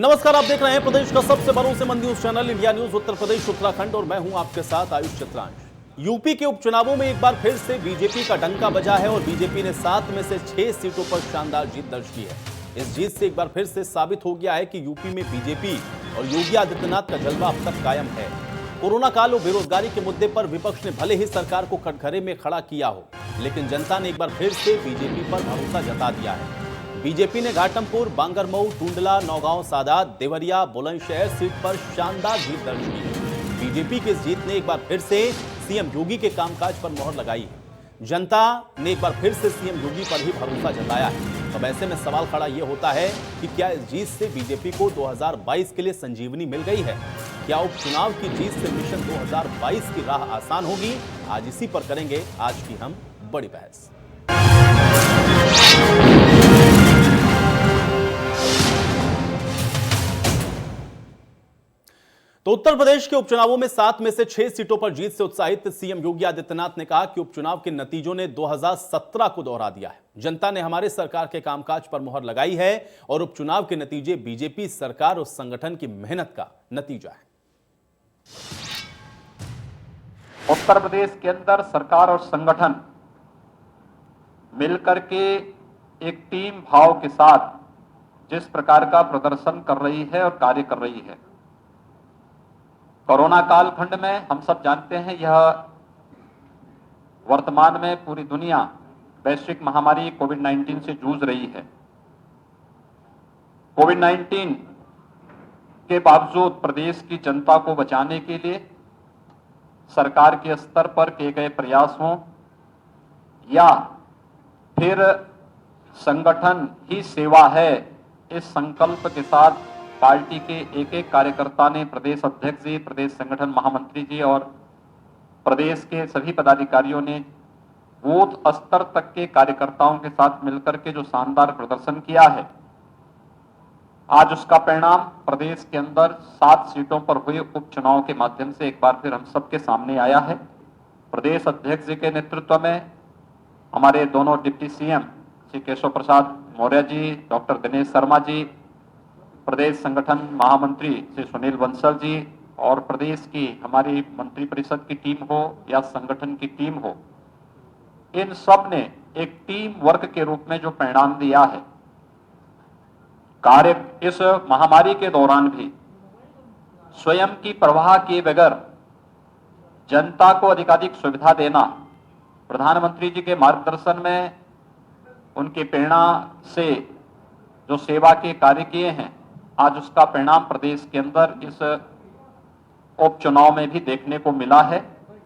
नमस्कार, आप देख रहे हैं प्रदेश का सबसे भरोसेमंद news channel India news Uttar Pradesh Uttarakhand और मैं हूं आपके साथ आयुष चित्रांश। यूपी के उपचुनावों में एक बार फिर से बीजेपी का डंका बजा है और बीजेपी ने 7 में से 6 सीटों पर शानदार जीत दर्ज की है। इस जीत से एक बार फिर से साबित हो गया है कि यूपी में बीजेपी और योगी आदित्यनाथ का जलवा अब तक कायम है। कोरोना काल और बेरोजगारी के मुद्दे पर विपक्ष ने भले ही सरकार को कटघरे में खड़ा किया हो, लेकिन जनता ने एक बार फिर से बीजेपी पर भरोसा जता दिया है। बीजेपी ने घाटमपुर, बांगरमऊ, टूंडला, नौगांव, सादात, देवरिया, बुलंदशहर सीट पर शानदार जीत दर्ज की है। बीजेपी की इस जीत ने एक बार फिर से सीएम योगी के कामकाज पर मोहर लगाई है। जनता ने एक बार फिर से सीएम योगी पर ही भरोसा जताया है। अब ऐसे में सवाल खड़ा यह होता है कि क्या इस जीत से बीजेपी को 2022 के लिए संजीवनी मिल गई है? क्या उपचुनाव की जीत से मिशन 2022 की राह आसान होगी? आज इसी पर करेंगे आज की हम बड़ी बहस। तो उत्तर प्रदेश के उपचुनावों में 7 में से 6 सीटों पर जीत से उत्साहित सीएम योगी आदित्यनाथ ने कहा कि उपचुनाव के नतीजों ने 2017 को दोहरा दिया है। जनता ने हमारे सरकार के कामकाज पर मुहर लगाई है और उपचुनाव के नतीजे बीजेपी सरकार और संगठन की मेहनत का नतीजा है। उत्तर प्रदेश के अंदर सरकार और संगठन मिलकर के एक टीम भाव के साथ जिस प्रकार का प्रदर्शन कर रही है और कार्य कर रही है, कोरोना कालखंड में हम सब जानते हैं, यह वर्तमान में पूरी दुनिया वैश्विक महामारी कोविड-19 से जूझ रही है। कोविड-19 के बावजूद प्रदेश की जनता को बचाने के लिए सरकार के स्तर पर किए गए प्रयास हों या फिर संगठन ही सेवा है, इस संकल्प के साथ पार्टी के एक एक कार्यकर्ता ने, प्रदेश अध्यक्ष जी, प्रदेश संगठन महामंत्री जी और प्रदेश के सभी पदाधिकारियों ने बूथ स्तर तक के कार्यकर्ताओं के साथ मिलकर के जो शानदार प्रदर्शन किया है, आज उसका परिणाम प्रदेश के अंदर 7 सीटों पर हुए उपचुनाव के माध्यम से एक बार फिर हम सबके सामने आया है। प्रदेश अध्यक्ष जी के नेतृत्व में हमारे दोनों deputy CM Shri Keshav Prasad Maurya ji, doctor Dinesh Sharma ji, प्रदेश संगठन महामंत्री श्री सुनील बंसल जी और प्रदेश की हमारी मंत्री परिषद की टीम हो या संगठन की टीम हो, इन सब ने एक टीम वर्क के रूप में जो परिणाम दिया है, कार्य इस महामारी के दौरान भी स्वयं की परवाह किए बगैर जनता को अधिकाधिक सुविधा देना, प्रधानमंत्री जी के मार्गदर्शन में उनकी प्रेरणा से जो सेवा के कार्य किए हैं, आज उसका परिणाम प्रदेश के अंदर इस उपचुनाव में भी देखने को मिला है।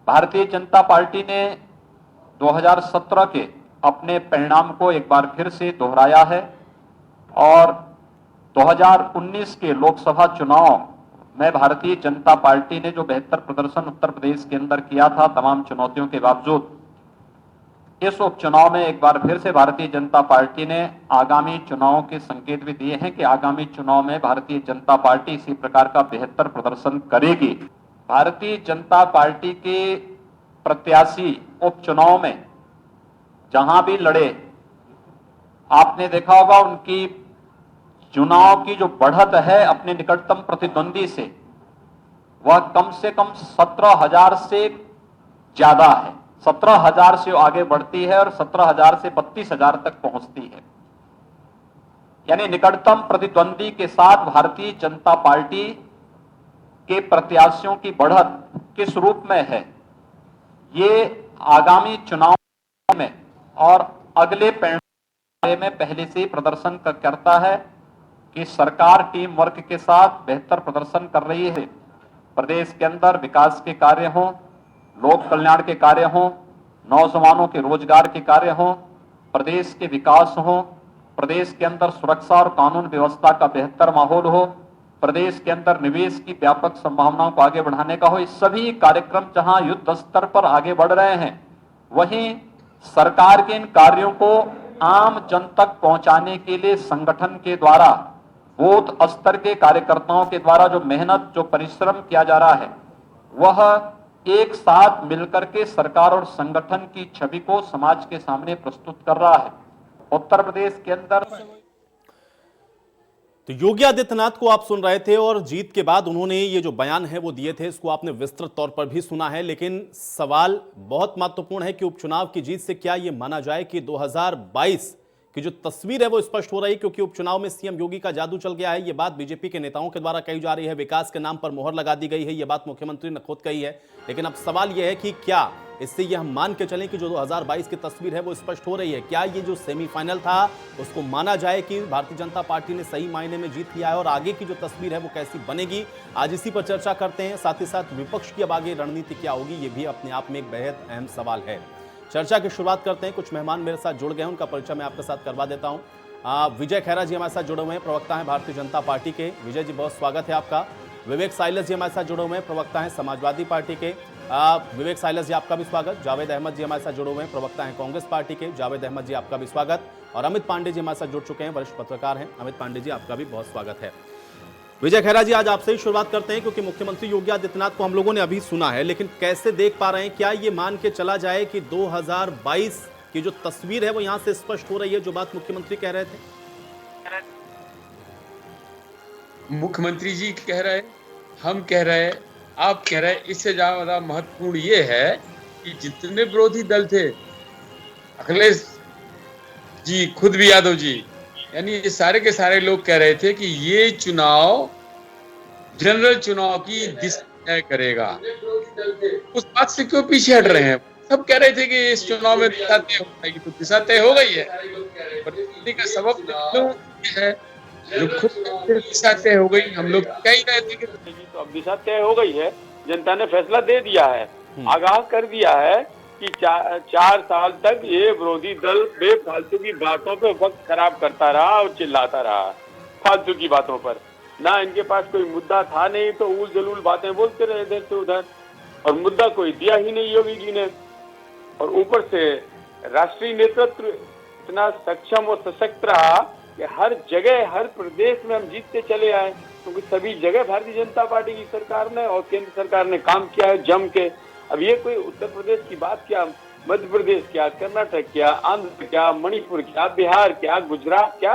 भारतीय जनता पार्टी ने 2017 के अपने परिणाम को एक बार फिर से दोहराया है और 2019 के लोकसभा चुनाव में भारतीय जनता पार्टी ने जो बेहतर प्रदर्शन उत्तर प्रदेश के अंदर किया था, तमाम चुनौतियों के बावजूद इस उपचुनाव में एक बार फिर से भारतीय जनता पार्टी ने आगामी चुनावों के संकेत भी दिए हैं कि आगामी चुनाव में भारतीय जनता पार्टी इसी प्रकार का बेहतर प्रदर्शन करेगी। भारतीय जनता पार्टी के प्रत्याशी उपचुनाव में जहां भी लड़े, आपने देखा होगा उनकी चुनाव की जो बढ़त है अपने निकटतम प्रतिद्वंदी से, वह कम से कम 17,000 से ज्यादा है। 17,000 से आगे बढ़ती है और 17,000 से 32,000 तक पहुंचती है। यानी निकटतम प्रतिद्वंदी के साथ भारतीय जनता पार्टी के प्रत्याशियों की बढ़त किस रूप में है, ये आगामी चुनाव में और अगले परिणाम में पहले से ही प्रदर्शन करता है कि सरकार टीम वर्क के साथ बेहतर प्रदर्शन कर रही है। प्रदेश के अंदर विकास के कार्य हों, लोक कल्याण के कार्य हों, नौजवानों के रोजगार के कार्य हों, प्रदेश के विकास हों, प्रदेश के अंदर सुरक्षा और कानून व्यवस्था का बेहतर माहौल हो, प्रदेश के अंदर निवेश की व्यापक संभावनाओं को आगे बढ़ाने का हो, इस सभी कार्यक्रम जहां युद्ध स्तर पर आगे बढ़ रहे हैं, वहीं सरकार के इन कार्यों को आम जन तक पहुंचाने के लिए संगठन के द्वारा, बूथ स्तर के कार्यकर्ताओं के द्वारा जो मेहनत, जो परिश्रम किया जा रहा है, वह एक साथ मिलकर के सरकार और संगठन की छवि को समाज के सामने प्रस्तुत कर रहा है। उत्तर प्रदेश के अंदर तो योगी आदित्यनाथ को आप सुन रहे थे और जीत के बाद उन्होंने ये जो बयान है वो दिए थे, इसको आपने विस्तृत तौर पर भी सुना है। लेकिन सवाल बहुत महत्वपूर्ण है कि उपचुनाव की जीत से क्या ये माना जाए कि 2022 की जो तस्वीर है वो स्पष्ट हो रही है, क्योंकि उपचुनाव में सीएम योगी का जादू चल गया है। ये बात बीजेपी के नेताओं के द्वारा कही जा रही है, विकास के नाम पर मोहर लगा दी गई है, ये बात मुख्यमंत्री ने खुद कही है। लेकिन अब सवाल यह है कि क्या इससे यह हम मान के चलें कि जो 2022 की तस्वीर है वो स्पष्ट हो रही है? क्या ये जो सेमीफाइनल था उसको माना जाए कि भारतीय जनता पार्टी ने सही मायने में जीत लिया है, और आगे की जो तस्वीर है वो कैसी बनेगी? आज इसी पर चर्चा करते हैं। साथ ही साथ विपक्ष की अब आगे रणनीति क्या होगी, ये भी अपने आप में एक बेहद अहम सवाल है। चर्चा की शुरुआत करते हैं। कुछ मेहमान मेरे साथ जुड़ गए हैं, उनका परिचय मैं आपके साथ करवा देता हूं। विजय खैरा जी हमारे साथ जुड़े हुए हैं, प्रवक्ता हैं भारतीय जनता पार्टी के। विजय जी बहुत स्वागत है आपका। विवेक साइलस जी हमारे साथ जुड़े हुए हैं, प्रवक्ता हैं समाजवादी पार्टी के। विवेक साइलस जी आपका भी स्वागत। जावेद अहमद जी हमारे साथ जुड़े हुए हैं, प्रवक्ता हैं कांग्रेस पार्टी के। जावेद अहमद जी आपका भी स्वागत। और अमित पांडे जी हमारे साथ जुड़ चुके हैं, वरिष्ठ पत्रकार हैं। अमित पांडे जी आपका भी बहुत स्वागत है। विजय खैरा जी आज आपसे ही शुरुआत करते हैं, क्योंकि मुख्यमंत्री योगी आदित्यनाथ को हम लोगों ने अभी सुना है, लेकिन कैसे देख पा रहे हैं, क्या ये मान के चला जाए कि 2022 की जो तस्वीर है वो यहां से स्पष्ट हो रही है, जो बात मुख्यमंत्री कह रहे थे? मुख्यमंत्री जी कह रहे, हम कह रहे, आप कह रहे, इससे ज्यादा महत्वपूर्ण ये है कि जितने विरोधी दल थे, अखिलेश जी, खुद भी यादव जी, यानी ये सारे के सारे लोग कह रहे थे कि ये चुनाव जनरल चुनाव की दिशा तय करेगा। उस बात से क्यों पीछे हट रहे हैं? सब कह रहे थे कि इस चुनाव में दिशा तय हो जाएगी, तो दिशा तय हो गई है। पर का सबब है जो खुद दिशा तय हो गई। हम लोग कह ही रहे थे कि तो अब दिशा तय हो गई है, जनता ने फैसला दे दिया है, आगाह कर दिया है कि 4 साल तक ये विरोधी दल बेफालतू की बातों पे वक्त खराब करता रहा और चिल्लाता रहा, फालतू की बातों पर। ना इनके पास कोई मुद्दा था नहीं, तो उल जलूल बातें बोलते रहे इधर से उधर, और मुद्दा कोई दिया ही नहीं योगी जी ने। और ऊपर से राष्ट्रीय नेतृत्व इतना सक्षम और सशक्त रहा कि हर जगह हर प्रदेश में हम जीतते चले आए, क्योंकि सभी जगह भारतीय जनता पार्टी की सरकार ने और केंद्र सरकार ने काम किया है जम के। अब ये कोई उत्तर प्रदेश की बात क्या, मध्य प्रदेश क्या, कर्नाटक क्या, आंध्र क्या, मणिपुर क्या, बिहार क्या, गुजरात क्या,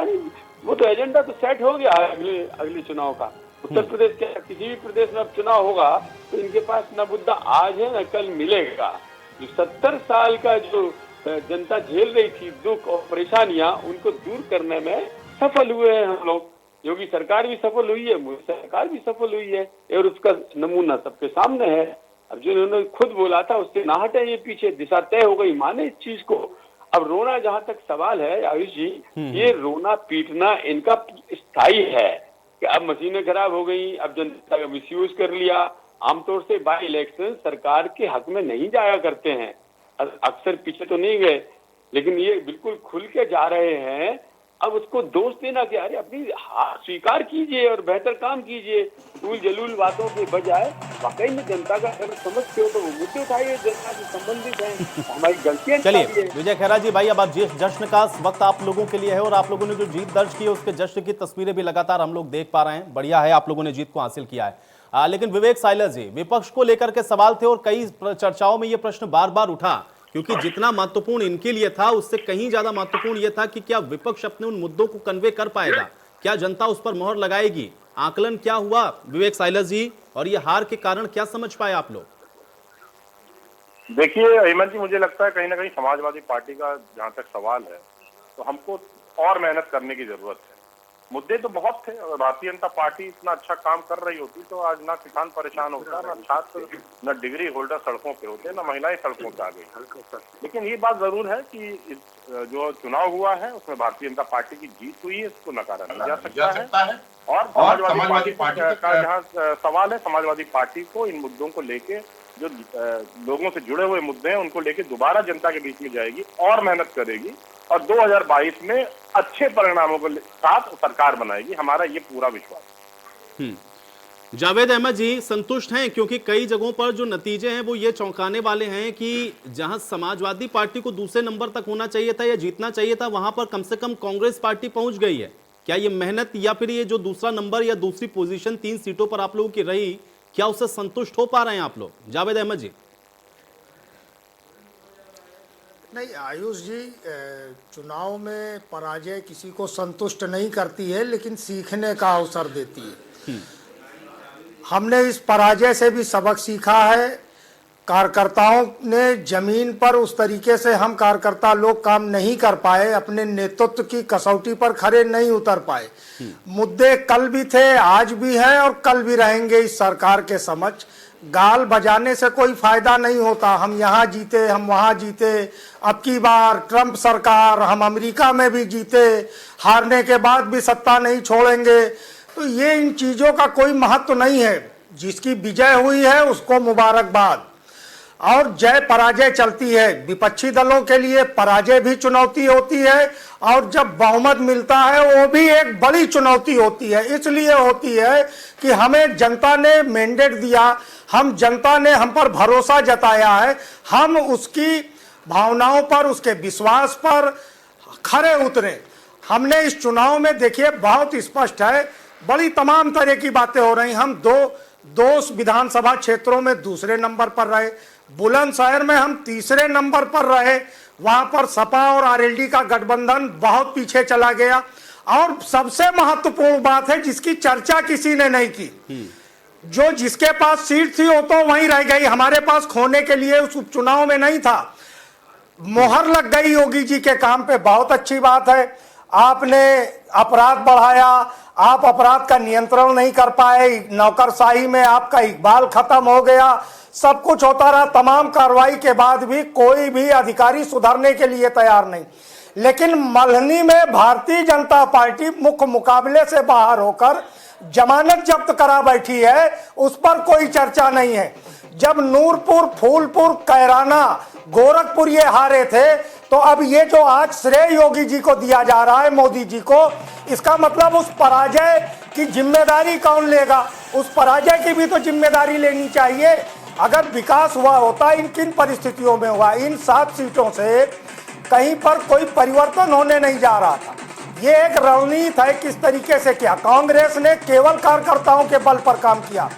वो तो एजेंडा तो सेट हो गया है अगले चुनाव का। उत्तर प्रदेश क्या, किसी भी प्रदेश में अब चुनाव होगा तो इनके पास न मुद्दा आज है न कल मिलेगा। जो 70 साल का जो जनता झेल रही थी दुख और परेशानियां, उनको दूर करने में सफल हुए हैं हम लोग। योगी सरकार भी सफल हुई है, मोदी सरकार भी सफल हुई है, और उसका नमूना सबके सामने है। अब जो इन्होंने खुद बोला था उससे ना हटे, ये पीछे दिशा तय हो गई, माने इस चीज को। अब रोना जहां तक सवाल है आयुष जी, ये रोना पीटना इनका स्थायी है कि अब मशीनें खराब हो गई, अब जनता का मिसयूज कर लिया। आमतौर से बाई इलेक्शन सरकार के हक में नहीं जाया करते हैं, अक्सर पीछे तो नहीं गए, लेकिन ये बिल्कुल खुल के जा रहे हैं। अब उसको दोष देना कि अरे अपनी हार स्वीकार कीजिए और बेहतर काम कीजिए, उल जलूल बातों के बजाय वाकई में जनता का अगर समझते हो तो वो मुद्दे उठाइए, जनता से संबंधित हैं, हमारी गलतियां। चलिए विजय खैरा जी, भाई अब जिस जश्न का वक्त आप लोगों के लिए है और आप लोगों ने जो जीत दर्ज की है उसके जश्न की तस्वीरें भी लगातार हम लोग देख पा रहे हैं, बढ़िया है, आप लोगों ने जीत को हासिल किया है। लेकिन विवेक साइलस जी, विपक्ष को लेकर के सवाल थे और कई चर्चाओं में ये प्रश्न बार बार उठा, क्योंकि जितना महत्वपूर्ण इनके लिए था उससे कहीं ज्यादा महत्वपूर्ण यह था कि क्या विपक्ष अपने उन मुद्दों को कन्वे कर पाएगा, क्या जनता उस पर मोहर लगाएगी? आकलन क्या हुआ विवेक साइलस जी, और ये हार के कारण क्या समझ पाए आप लोग? देखिए हेमंत जी, मुझे लगता है कहीं ना कहीं समाजवादी पार्टी का जहां तक सवाल है तो हमको और मेहनत करने की जरूरत है। मुद्दे तो बहुत थे, और भारतीय जनता पार्टी इतना अच्छा काम कर रही होती तो आज ना किसान परेशान होता, ना छात्र, न डिग्री होल्डर सड़कों पे होते, न महिलाएं सड़कों पे आ गई। लेकिन ये बात जरूर है कि जो चुनाव हुआ है उसमें भारतीय जनता पार्टी की जीत हुई है, इसको नकारा नहीं जा सकता है। और समाजवादी पार्टी का जहाँ सवाल है, समाजवादी पार्टी को इन मुद्दों को लेके, जो लोगों से जुड़े हुए मुद्दे हैं उनको लेके दोबारा जनता के बीच में जाएगी और मेहनत करेगी, और 2022 में अच्छे परिणामों के साथ सरकार बनाएगी, हमारा ये पूरा विश्वास। जावेद अहमद जी संतुष्ट हैं, क्योंकि कई जगहों पर जो नतीजे हैं वो ये चौंकाने वाले हैं कि जहां समाजवादी पार्टी को दूसरे नंबर तक होना चाहिए था या जीतना चाहिए था, वहां पर कम से कम कांग्रेस पार्टी पहुंच गई है। क्या ये मेहनत या फिर ये जो दूसरा नंबर या दूसरी पोजीशन 3 सीटों पर आप लोगों की रही, क्या उससे संतुष्ट हो पा रहे हैं आप लोग? जावेद अहमद जी। नहीं आयुष जी, चुनाव में पराजय किसी को संतुष्ट नहीं करती है, लेकिन सीखने का अवसर देती है। हमने इस पराजय से भी सबक सीखा है। कार्यकर्ताओं ने जमीन पर उस तरीके से हम कार्यकर्ता लोग काम नहीं कर पाए, अपने नेतृत्व की कसौटी पर खरे नहीं उतर पाए। मुद्दे कल भी थे, आज भी हैं और कल भी रहेंगे इस सरकार के समक्ष। गाल बजाने से कोई फायदा नहीं होता। हम यहाँ जीते, हम वहाँ जीते, अब की बार ट्रंप सरकार, हम अमेरिका में भी जीते, हारने के बाद भी सत्ता नहीं छोड़ेंगे। तो ये इन चीज़ों का कोई महत्व नहीं है। जिसकी विजय हुई है उसको मुबारकबाद, और जय पराजय चलती है। विपक्षी दलों के लिए पराजय भी चुनौती होती है, और जब बहुमत मिलता है वो भी एक बड़ी चुनौती होती है। इसलिए होती है कि हमें जनता ने मैंडेट दिया, जनता ने हम पर भरोसा जताया है, हम उसकी भावनाओं पर, उसके विश्वास पर खरे उतरे। हमने इस चुनाव में देखिए बहुत स्पष्ट है, बड़ी तमाम तरह की बातें हो रही। हम दो विधानसभा क्षेत्रों में दूसरे नंबर पर रहे, बुलंदशहर में हम तीसरे नंबर पर रहे, वहां पर सपा और आरएलडी का गठबंधन बहुत पीछे चला गया। और सबसे महत्वपूर्ण बात है जिसकी चर्चा किसी ने नहीं की, जो जिसके पास सीट थी वो तो वहीं रह गई, हमारे पास खोने के लिए उस उपचुनाव में नहीं था। मोहर लग गई योगी जी के काम पे, बहुत अच्छी बात है। आपने अपराध बढ़ाया, आप अपराध का नियंत्रण नहीं कर पाए, नौकरशाही में आपका इकबाल खत्म हो गया, सब कुछ होता रहा। तमाम कार्रवाई के बाद भी कोई भी अधिकारी सुधरने के लिए तैयार नहीं। लेकिन मल्हनी में भारतीय जनता पार्टी मुख्य मुकाबले से बाहर होकर जमानत जब्त करा बैठी है, उस पर कोई चर्चा नहीं है। जब नूरपुर, फूलपुर, कैराना, गोरखपुर ये हारे थे, तो अब ये जो आज श्रेय योगी जी को दिया जा रहा है, मोदी जी को, इसका मतलब उस पराजय की जिम्मेदारी कौन लेगा? उस पराजय की भी तो जिम्मेदारी लेनी चाहिए। अगर विकास हुआ होता, इन किन परिस्थितियों में हुआ? इन 7 सीटों से कहीं पर कोई परिवर्तन होने नहीं जा रहा था। ये एक रणनीति है किस तरीके से किया। कांग्रेस ने केवल कार्यकर्ताओं के बल पर काम किया,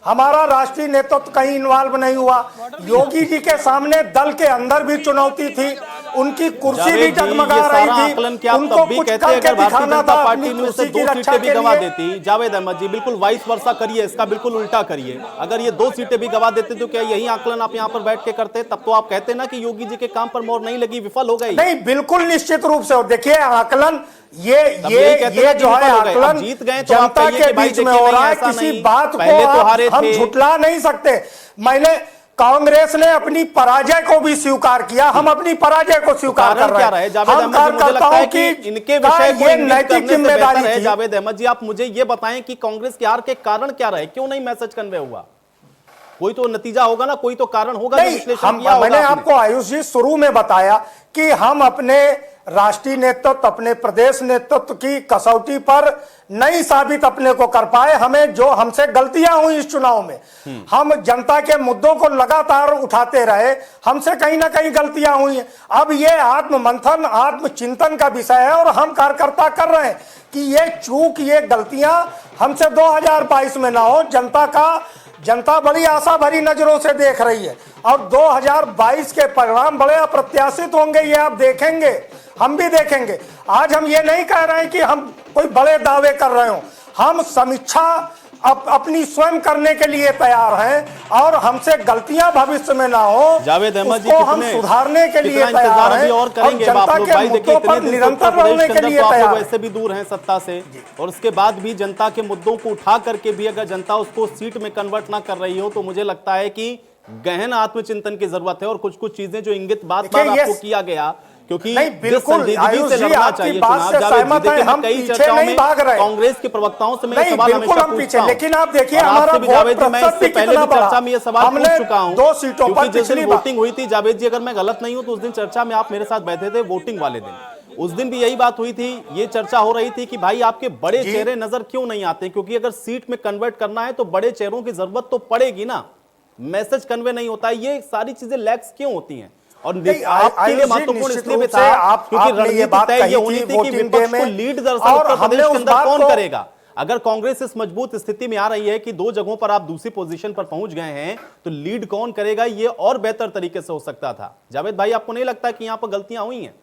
हमारा राष्ट्रीय नेतृत्व कहीं इन्वॉल्व नहीं हुआ। योगी जी के सामने दल के अंदर भी चुनौती थी, उनकी कुर्सी भी जगमगा रही थी, उनको कुछ करके दिखाना था, अपनी कुर्सी की रक्षा के लिए। देती जावेद अहमद जी, बिल्कुल वाइस वर्सा करिए, इसका बिल्कुल उल्टा करिए। अगर ये 2 सीटें भी गवा देते तो क्या यही आकलन आप यहाँ पर बैठ के करते? तब तो आप कहते ना कि योगी जी के काम पर मोहर नहीं लगी, विफल हो गई। नहीं, बिल्कुल निश्चित रूप से। देखिए आकलन ये जो है आकलन जीत गए तो जनता के बीच में हो रहा है। किसी बात को हम झुठला नहीं सकते। मैंने कांग्रेस ने अपनी पराजय को भी स्वीकार किया, हम अपनी पराजय को स्वीकार कर रहे हैं। हम कार्यकर्ताओं की इनके विषय को ये नैतिक जिम्मेदारी है। जावेद अहमद जी, आप मुझे ये बताएं कि कांग्रेस के हार के कारण क्या रहे, क्यों नहीं मैसेज कन्वे हुआ? कोई तो नतीजा होगा ना, कोई तो कारण होगा। मैंने आपको आयुष जी शुरू में बताया कि हम अपने राष्ट्रीय नेतृत्व, अपने प्रदेश नेतृत्व की कसौटी पर नहीं साबित अपने को कर पाए। हमें जो हमसे गलतियां हुई इस चुनाव में, हम जनता के मुद्दों को लगातार उठाते रहे, हमसे कहीं ना कहीं गलतियां हुई हैं। अब ये आत्ममंथन, आत्मचिंतन का विषय है और हम कार्यकर्ता कर रहे हैं कि ये चूक, ये गलतियां हमसे 2022 में ना हो। जनता बड़ी आशा भरी नजरों से देख रही है और 2022 के परिणाम बड़े अप्रत्याशित होंगे, ये आप देखेंगे, हम भी देखेंगे। आज हम ये नहीं कह रहे हैं कि हम कोई बड़े दावे कर रहे हो, हम समीक्षा अपनी स्वयं करने के लिए तैयार हैं और हमसे गलतियां भविष्य में ना हो, जावेद अहमद जी, हम सुधारने के लिए तैयार हैं और करेंगे। जनता के मुद्दों पर निरंतर रहने के लिए तैयार। वैसे भी दूर हैं सत्ता से, और उसके बाद भी जनता के मुद्दों को उठा करके भी अगर जनता उसको सीट में कन्वर्ट ना कर रही हो, तो मुझे लगता है कि गहन आत्मचिंतन की जरूरत है। और कुछ चीजें जो इंगित बात आपको किया गया, क्योंकि बिल्कुल आयुष जी आपकी बात से सहमत है, हम पीछे नहीं भाग रहे। कांग्रेस के प्रवक्ताओं से मैं नहीं, सवाल बिल्कुल हम पीछे, लेकिन आप देखिए हमारा जावेद जी, मैं इससे पहले भी चर्चा में ये सवाल पूछ चुका हूं। 2 सीटों पर जिस दिन वोटिंग हुई थी, जावेद जी अगर मैं गलत नहीं हूं तो उस दिन चर्चा में आप मेरे साथ बैठे थे वोटिंग वाले दिन। उस दिन भी यही बात हुई थी, ये चर्चा हो रही थी कि भाई आपके बड़े चेहरे नजर क्यों नहीं आते, क्योंकि अगर सीट में कन्वर्ट करना है तो बड़े चेहरों की जरूरत तो पड़ेगी ना, मैसेज कन्वे नहीं होता। ये सारी चीजें लैक्स क्यों होती हैं? और आपके लिए महत्वपूर्ण इसलिए भी था क्योंकि रणनीति तय ये होनी थी कि विपक्ष को लीड दरअसल उत्तर प्रदेश के अंदर कौन करेगा। अगर कांग्रेस इस मजबूत स्थिति में आ रही है कि 2 जगहों पर आप दूसरी पोजीशन पर पहुंच गए हैं, तो लीड कौन करेगा, ये और बेहतर तरीके से हो सकता था। जावेद भाई, आपको नहीं लगता कि यहां पर गलतियां हुई हैं?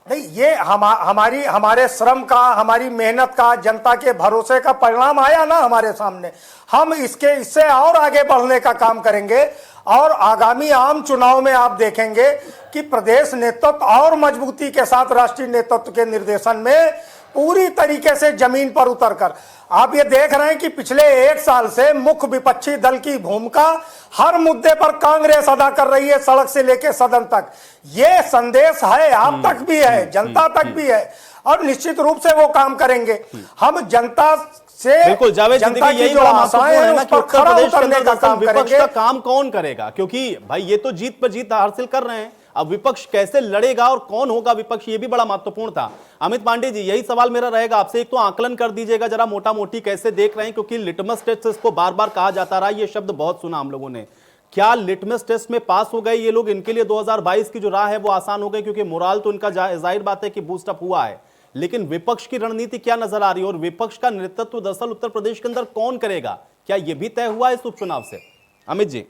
नहीं, ये हमारे श्रम का, हमारी मेहनत का, जनता के भरोसे का परिणाम आया ना हमारे सामने। हम इससे और आगे बढ़ने का काम करेंगे और आगामी आम चुनाव में आप देखेंगे कि प्रदेश नेतृत्व और मजबूती के साथ राष्ट्रीय नेतृत्व के निर्देशन में पूरी तरीके से जमीन पर उतरकर आप ये देख रहे हैं कि पिछले 1 साल से मुख्य विपक्षी दल की भूमिका हर मुद्दे पर कांग्रेस अदा कर रही है, सड़क से लेकर सदन तक। ये संदेश है, आप तक भी है, जनता तक भी है और निश्चित रूप से वो काम करेंगे। हम जनता से, बिल्कुल जावेद, जनता की यही जो आशाएं हैं उस पर खरा उतरने का काम विपक्ष करेंगे। का काम कौन करेगा? क्योंकि भाई ये तो जीत पर जीत हासिल कर रहे हैं, अब विपक्ष कैसे लड़ेगा और कौन होगा विपक्ष, ये भी बड़ा महत्वपूर्ण था। अमित पांडे जी, यही सवाल मेरा रहेगा आपसे। एक तो आकलन कर दीजिएगा जरा मोटा मोटी कैसे देख रहे हैं, क्योंकि लिटमस टेस्ट इसको बार बार कहा जाता रहा, ये शब्द बहुत सुना हम लोगों ने। क्या लिटमस टेस्ट में पास हो गए ये लोग? इनके लिए 2022 की जो राह है वो आसान हो गई, क्योंकि मोराल तो इनका जाहिर बात है कि बूस्टअप हुआ है, लेकिन विपक्ष की रणनीति क्या नजर आ रही है और विपक्ष का नेतृत्व दरअसल उत्तर प्रदेश के अंदर कौन करेगा, क्या यह भी तय हुआ है इस उपचुनाव से? अमित जी।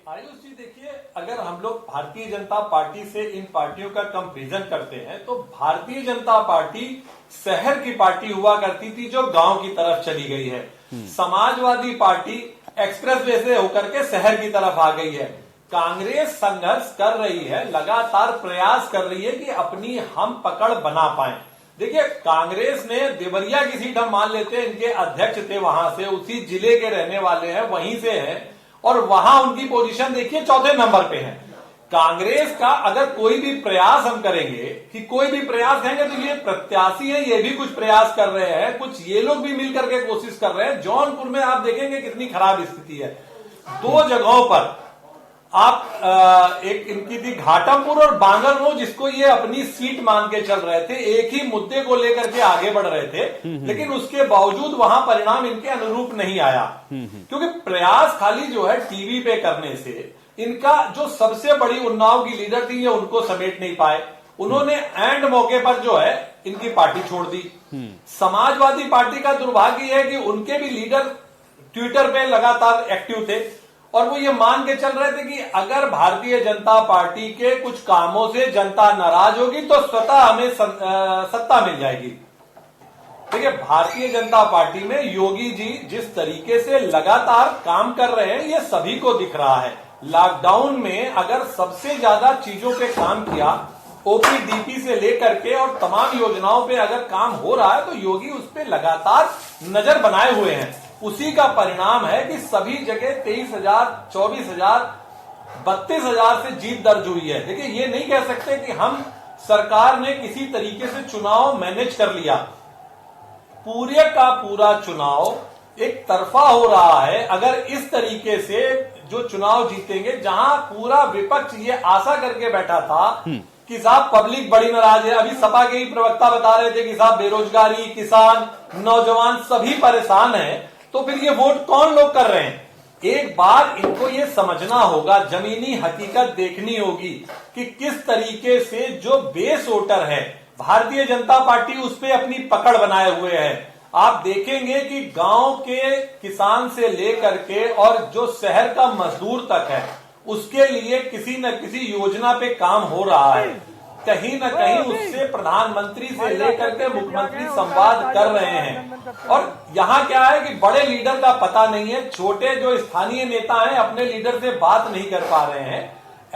आयुष जी, देखिए, अगर हम लोग भारतीय जनता पार्टी से इन पार्टियों का कंपैरिजन करते हैं तो भारतीय जनता पार्टी शहर की पार्टी हुआ करती थी जो गांव की तरफ चली गई है। समाजवादी पार्टी एक्सप्रेस वे से होकर के शहर की तरफ आ गई है। कांग्रेस संघर्ष कर रही है, लगातार प्रयास कर रही है कि अपनी हम पकड़ बना पाए। देखिए, कांग्रेस ने देवरिया की सीट हम मान लेते हैं, इनके अध्यक्ष थे वहां से, उसी जिले के रहने वाले हैं, वहीं से हैं और वहां उनकी पोजीशन देखिए 4थे नंबर पे है। कांग्रेस का अगर कोई भी प्रयास हम करेंगे कि कोई भी प्रयास करेंगे तो ये प्रत्याशी है, ये भी कुछ प्रयास कर रहे हैं, कुछ ये लोग भी मिलकर के कोशिश कर रहे हैं। जौनपुर में आप देखेंगे कितनी खराब स्थिति है। 2 जगहों पर आप एक इनकी थी घाटमपुर और बांगरमऊ, जिसको ये अपनी सीट मान के चल रहे थे, एक ही मुद्दे को लेकर के आगे बढ़ रहे थे, लेकिन उसके बावजूद वहां परिणाम इनके अनुरूप नहीं आया, क्योंकि प्रयास खाली जो है टीवी पे करने से इनका जो सबसे बड़ी उन्नाव की लीडर थी ये उनको समेट नहीं पाए। उन्होंने एंड मौके पर जो है इनकी पार्टी छोड़ दी। समाजवादी पार्टी का दुर्भाग्य है कि उनके भी लीडर ट्विटर पे लगातार एक्टिव थे और वो ये मान के चल रहे थे कि अगर भारतीय जनता पार्टी के कुछ कामों से जनता नाराज होगी तो स्वतः हमें सत्ता मिल जाएगी। देखिए, भारतीय जनता पार्टी में योगी जी जिस तरीके से लगातार काम कर रहे हैं ये सभी को दिख रहा है। लॉकडाउन में अगर सबसे ज्यादा चीजों पे काम किया, ओपीडीपी से लेकर के और तमाम योजनाओं पे अगर काम हो रहा है तो योगी उस पे लगातार नजर बनाए हुए हैं। उसी का परिणाम है कि सभी जगह 23,000, 24,000, 32,000 से जीत दर्ज हुई है। देखिए, ये नहीं कह सकते कि हम सरकार ने किसी तरीके से चुनाव मैनेज कर लिया। पूरे का पूरा चुनाव एक तरफा हो रहा है। अगर इस तरीके से जो चुनाव जीतेंगे, जहां पूरा विपक्ष ये आशा करके बैठा था कि साहब पब्लिक बड़ी नाराज है, अभी सपा के ही प्रवक्ता बता रहे थे कि साहब बेरोजगारी, किसान, नौजवान सभी परेशान हैं, तो फिर ये वोट कौन लोग कर रहे हैं? एक बार इनको ये समझना होगा, जमीनी हकीकत देखनी होगी कि किस तरीके से जो बेस वोटर है भारतीय जनता पार्टी उस पर अपनी पकड़ बनाए हुए है। आप देखेंगे कि गांव के किसान से लेकर के और जो शहर का मजदूर तक है उसके लिए किसी न किसी योजना पे काम हो रहा है। कहीं न कहीं उससे प्रधानमंत्री से लेकर के मुख्यमंत्री संवाद कर रहे हैं। और यहाँ क्या है कि बड़े लीडर का पता नहीं है, छोटे जो स्थानीय नेता हैं अपने लीडर से बात नहीं कर पा रहे हैं।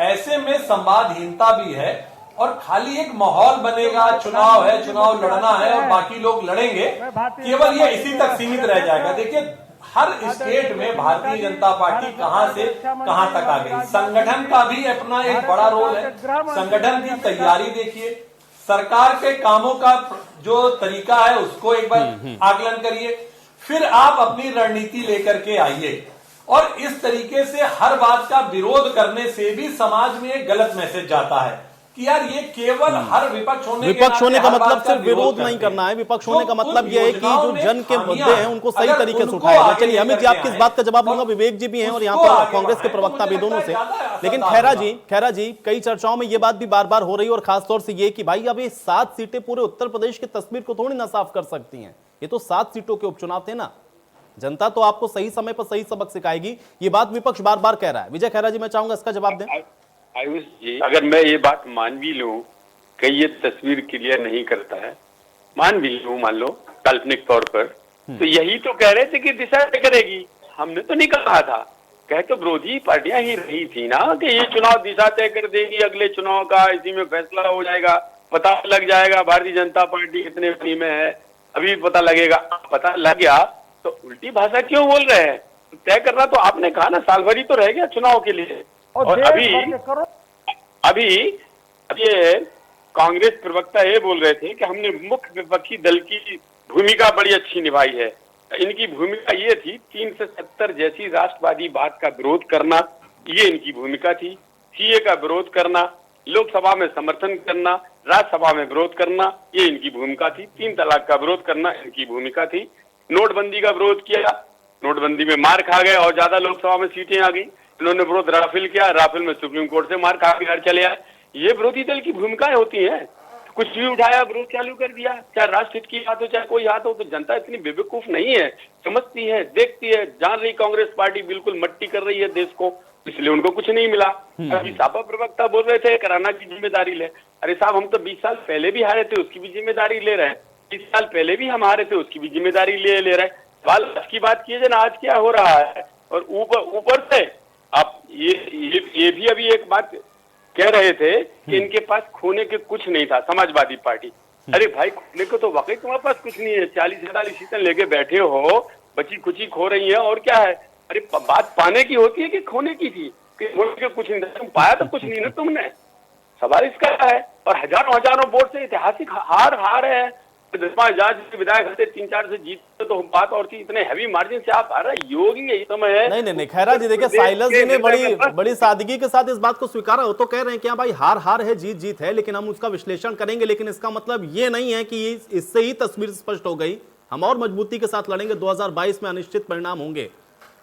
ऐसे में संवादहीनता भी है और खाली एक माहौल बनेगा, चुनाव है, चुनाव लड़ना है और बाकी लोग लड़ेंगे, केवल ये इसी तक सीमित रह जाएगा। देखिए, हर स्टेट में भारतीय जनता पार्टी कहां से कहां तक आ गई। संगठन का भी अपना एक बड़ा रोल है। संगठन की तैयारी देखिए, सरकार के कामों का जो तरीका है उसको एक बार आकलन करिए, फिर आप अपनी रणनीति लेकर के आइए। और इस तरीके से हर बात का विरोध करने से भी समाज में एक गलत मैसेज जाता है कि यार ये केवल हर विपक्ष होने का हर मतलब बात का सिर्फ विरोध नहीं करते हैं। करना है, विपक्ष तो होने का मतलब उन यह है कि जो योजनाओं जन के में मुद्दे हैं उनको सही अगर तरीके से उनको उठाया जाए। आगे चलिए अमित जी, लेकर आपकी इस के बात का जवाब आए दूंगा, विवेक जी भी हैं और यहाँ उसको पर आगे कांग्रेस के बढ़ाएं, तो प्रवक्ता मुझे भी दोनों लगता से। है ज्यादा लेकिन असरदार खैरा जी कई चर्चाओं में ये बात भी बार बार हो रही है और खासतौर से ये कि भाई अब ये 7 सीटें पूरे उत्तर प्रदेश की तस्वीर को थोड़ी ना साफ कर सकती हैं। ये तो 7 सीटों के उपचुनाव थे ना, जनता तो आपको सही समय पर सही सबक सिखाएगी, ये बात विपक्ष बार बार कह रहा है। विजय खैरा जी, मैं चाहूंगा इसका जवाब दें। आयुष जी, अगर मैं ये बात मान भी लूं कि ये तस्वीर क्लियर नहीं करता है, मान भी लूं, मान लो काल्पनिक तौर पर, तो यही तो कह रहे थे कि दिशा तय करेगी। हमने तो नहीं कहा था, कह तो विरोधी पार्टियां ही रही थी ना कि ये चुनाव दिशा तय कर देगी, अगले चुनाव का इसी में फैसला हो जाएगा, पता लग जाएगा भारतीय जनता पार्टी कितने फ्री में है, अभी पता लगेगा। पता लग गया तो उल्टी भाषा क्यों बोल रहे हैं? तय करना तो आपने कहा ना, साल भर ही तो रह गया चुनाव के लिए। और अभी ये कांग्रेस प्रवक्ता ये बोल रहे थे कि हमने मुख्य विपक्षी दल की भूमिका बड़ी अच्छी निभाई है। इनकी भूमिका ये थी 3 से 70 जैसी राष्ट्रवादी बात का विरोध करना, ये इनकी भूमिका थी। सीए का विरोध करना, लोकसभा में समर्थन करना, राज्यसभा में विरोध करना, ये इनकी भूमिका थी। 3 तलाक का विरोध करना इनकी भूमिका थी। नोटबंदी का विरोध किया, नोटबंदी में मार खा गए और ज्यादा लोकसभा में सीटें आ गई। इन्होंने विरोध राफेल किया, राफेल में सुप्रीम कोर्ट से मार खा के घर चले आए। ये विरोधी दल की भूमिकाएं होती हैं। कुछ भी उठाया, विरोध चालू कर दिया, चाहे राष्ट्र हित की बात हो चाहे कोई बात हो। तो जनता इतनी बेवकूफ नहीं है, समझती है, देखती है, जान रही कांग्रेस पार्टी बिल्कुल मट्टी कर रही है देश को, इसलिए उनको कुछ नहीं मिला। अभी सापा प्रवक्ता बोल रहे थे कराना की जिम्मेदारी ले। अरे साहब, हम तो 20 साल पहले भी हारे थे, उसकी भी जिम्मेदारी ले रहे हैं। 20 साल पहले भी हम हारे थे, उसकी भी जिम्मेदारी ले रहे हैं। सवाल आज की बात कीजिए ना, आज क्या हो रहा है। और ऊपर से आप ये भी अभी एक बात कह रहे थे कि इनके पास खोने के कुछ नहीं था, समाजवादी पार्टी। अरे भाई, खोने को तो वाकई तुम्हारे पास कुछ नहीं है। 40-45 सीटें लेके बैठे हो, बची कुची खो रही है, और क्या है। अरे बात पाने की होती है कि खोने की थी, कि खोने के कुछ नहीं था। तुम पाया तो कुछ नहीं ना तुमने, सवाल इसका है। और हजारों वोट से ऐतिहासिक हार है। 10,000 विधायक हटे 3-4 से जीतते तो बात और थी, इतने हैवी मार्जिन से आप हार रहे। योगी यही समय है। नहीं खैरा जी, देखिए साइलस जी ने बड़ी सादगी के साथ इस बात को स्वीकारा। वो तो कह रहे हैं कि हाँ भाई, हार है, जीत है, लेकिन हम उसका विश्लेषण करेंगे। लेकिन इसका मतलब ये नहीं है कि इससे ही तस्वीर स्पष्ट हो गई, हम और मजबूती के साथ लड़ेंगे, 2022 में अनिश्चित परिणाम होंगे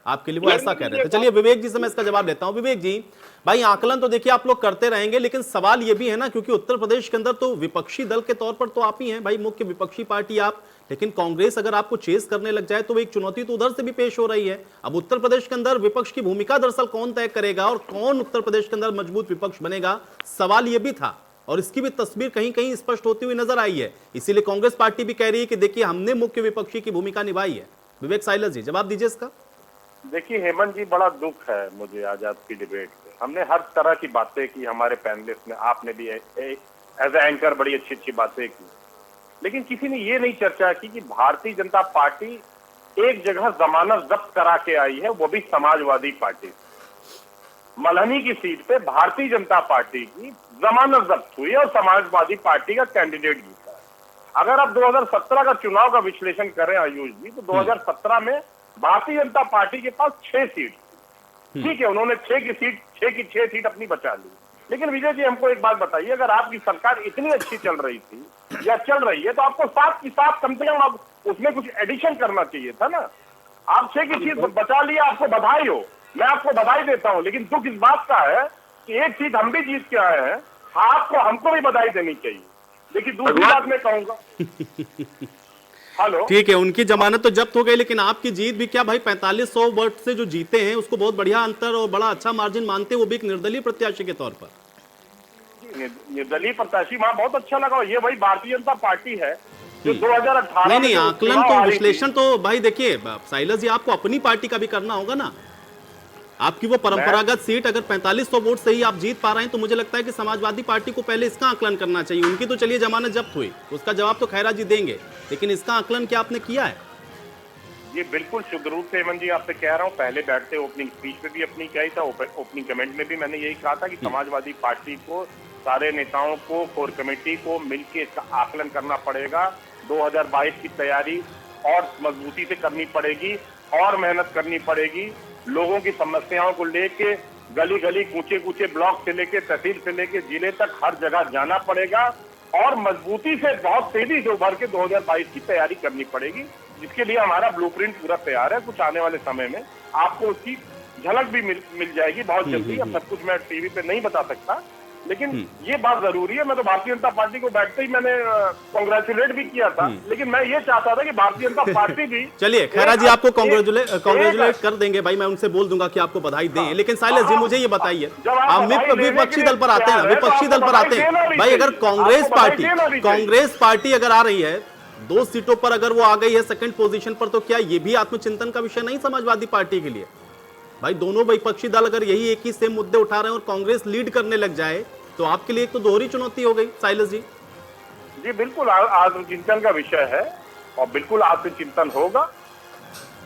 आपके लिए, वो ऐसा कह रहे थे। चलिए विवेक जी से मैं इसका जवाब देता हूं। विवेक जी, भाई आकलन तो देखिए आप लोग करते रहेंगे, लेकिन सवाल ये भी है ना, क्योंकि उत्तर प्रदेश के अंदर तो विपक्षी दल के तौर पर तो आप ही हैं भाई, मुख्य विपक्षी पार्टी आप। लेकिन कांग्रेस अगर आपको चेस करने लग जाए तो एक चुनौती तो उधर से भी पेश हो रही है। अब उत्तर प्रदेश के अंदर विपक्ष की भूमिका दरअसल कौन तय करेगा और कौन उत्तर प्रदेश के अंदर मजबूत विपक्ष बनेगा, सवाल यह भी था। और इसकी भी तस्वीर कहीं कहीं स्पष्ट होती हुई नजर आई है। इसीलिए कांग्रेस पार्टी भी कह रही है कि देखिए हमने मुख्य विपक्षी की भूमिका निभाई है। विवेक साइलस जी, जवाब दीजिए इसका। देखिए हेमंत जी, बड़ा दुख है मुझे आज आपकी डिबेट से। हमने हर तरह की बातें की, हमारे पैनलिस्ट ने, आपने भी एज ए एंकर बड़ी अच्छी बातें की, लेकिन किसी ने ये नहीं चर्चा की कि भारतीय जनता पार्टी एक जगह जमानत जब्त करा के आई है, वो भी समाजवादी पार्टी। मल्हनी की सीट पे भारतीय जनता पार्टी की जमानत जब्त हुई और समाजवादी पार्टी का कैंडिडेट जीता है। अगर आप 2017 का चुनाव का विश्लेषण करें आयुष जी, तो 2017 में भारतीय जनता पार्टी के पास 6 सीट, ठीक है, उन्होंने 6 की 6 सीट अपनी बचा ली। लेकिन विजय जी, हमको एक बात बताइए, अगर आपकी सरकार इतनी अच्छी चल रही थी या चल रही है, तो आपको 7 की 7 कम से कम आप उसमें कुछ एडिशन करना चाहिए था ना। आप 6 की सीट बचा लिया, आपको बधाई हो, मैं आपको बधाई देता हूं। लेकिन दुख इस बात का है कि 1 सीट हम भी जीत के आए हैं, हमको भी बधाई देनी चाहिए। देखिए दूसरी बात मैं कहूंगा, हेलो, ठीक है, उनकी जमानत तो जब्त हो गई, लेकिन आपकी जीत भी क्या भाई, 4500 वोट से जो जीते हैं उसको बहुत बढ़िया अंतर और बड़ा अच्छा मार्जिन मानते हैं, वो भी एक निर्दलीय प्रत्याशी के तौर पर। निर्दलीय प्रत्याशी वहां बहुत अच्छा लगा। ये वही भारतीय जनता पार्टी है जो 2018 नहीं आकलन तो विश्लेषण तो भाई देखिए साइलस जी, आपको अपनी पार्टी का भी करना होगा ना। आपकी वो परंपरागत सीट अगर 4500 वोट से ही आप जीत पा रहे हैं, तो मुझे लगता है कि समाजवादी पार्टी को पहले इसका आकलन करना चाहिए। उनकी तो चलिए जमानत जब्त हुई, उसका जवाब तो खैरा जी देंगे, लेकिन इसका आकलन क्या आपने किया है? ये बिल्कुल शुद्ध रूप से हेमंत जी आपसे कह रहा हूँ, पहले बैठते ओपनिंग स्पीच में भी अपनी कही था, ओपनिंग कमेंट में भी मैंने यही कहा था कि समाजवादी पार्टी को, सारे नेताओं को, कोर कमेटी को मिलकर इसका आकलन करना पड़ेगा। 2022 की तैयारी और मजबूती से करनी पड़ेगी और मेहनत करनी पड़ेगी। लोगों की समस्याओं को लेके गली गली, कूचे कूचे, ब्लॉक से लेके तहसील से लेके जिले तक हर जगह जाना पड़ेगा और मजबूती से, बहुत तेजी से उभर के 2022 की तैयारी करनी पड़ेगी, जिसके लिए हमारा ब्लूप्रिंट पूरा तैयार है। कुछ आने वाले समय में आपको उसकी झलक भी मिल जाएगी बहुत जल्दी। अब सब कुछ मैं टीवी पे नहीं बता सकता, लेकिन ये बात जरूरी है। मैं तो भारतीय जनता पार्टी को बैठते ही मैंने कांग्रेचुलेट भी किया था, लेकिन मैं ये चाहता था कि भारतीय जनता पार्टी भी चलिए खैरा जी आपको कांग्रेचुलेट कर देंगे भाई, मैं उनसे बोल दूंगा कि आपको बधाई दें। लेकिन साइलेंस जी मुझे ये बताइए, आप विपक्षी दल पर आते हैं, विपक्षी दल पर आते हैं भाई, अगर कांग्रेस पार्टी अगर आ रही है 2 सीटों पर, अगर वो आ गई है सेकंड पोजीशन पर, तो क्या ये भी आत्मचिंतन का विषय नहीं समाजवादी पार्टी के लिए? भाई दोनों विपक्षी दल अगर यही एक ही सेम मुद्दे उठा रहे हैं और कांग्रेस लीड करने लग जाए तो आपके लिए एक तो दोहरी चुनौती हो गई। साइलेंस जी जी बिल्कुल आत्मचिंतन का विषय है और बिल्कुल आत्मचिंतन होगा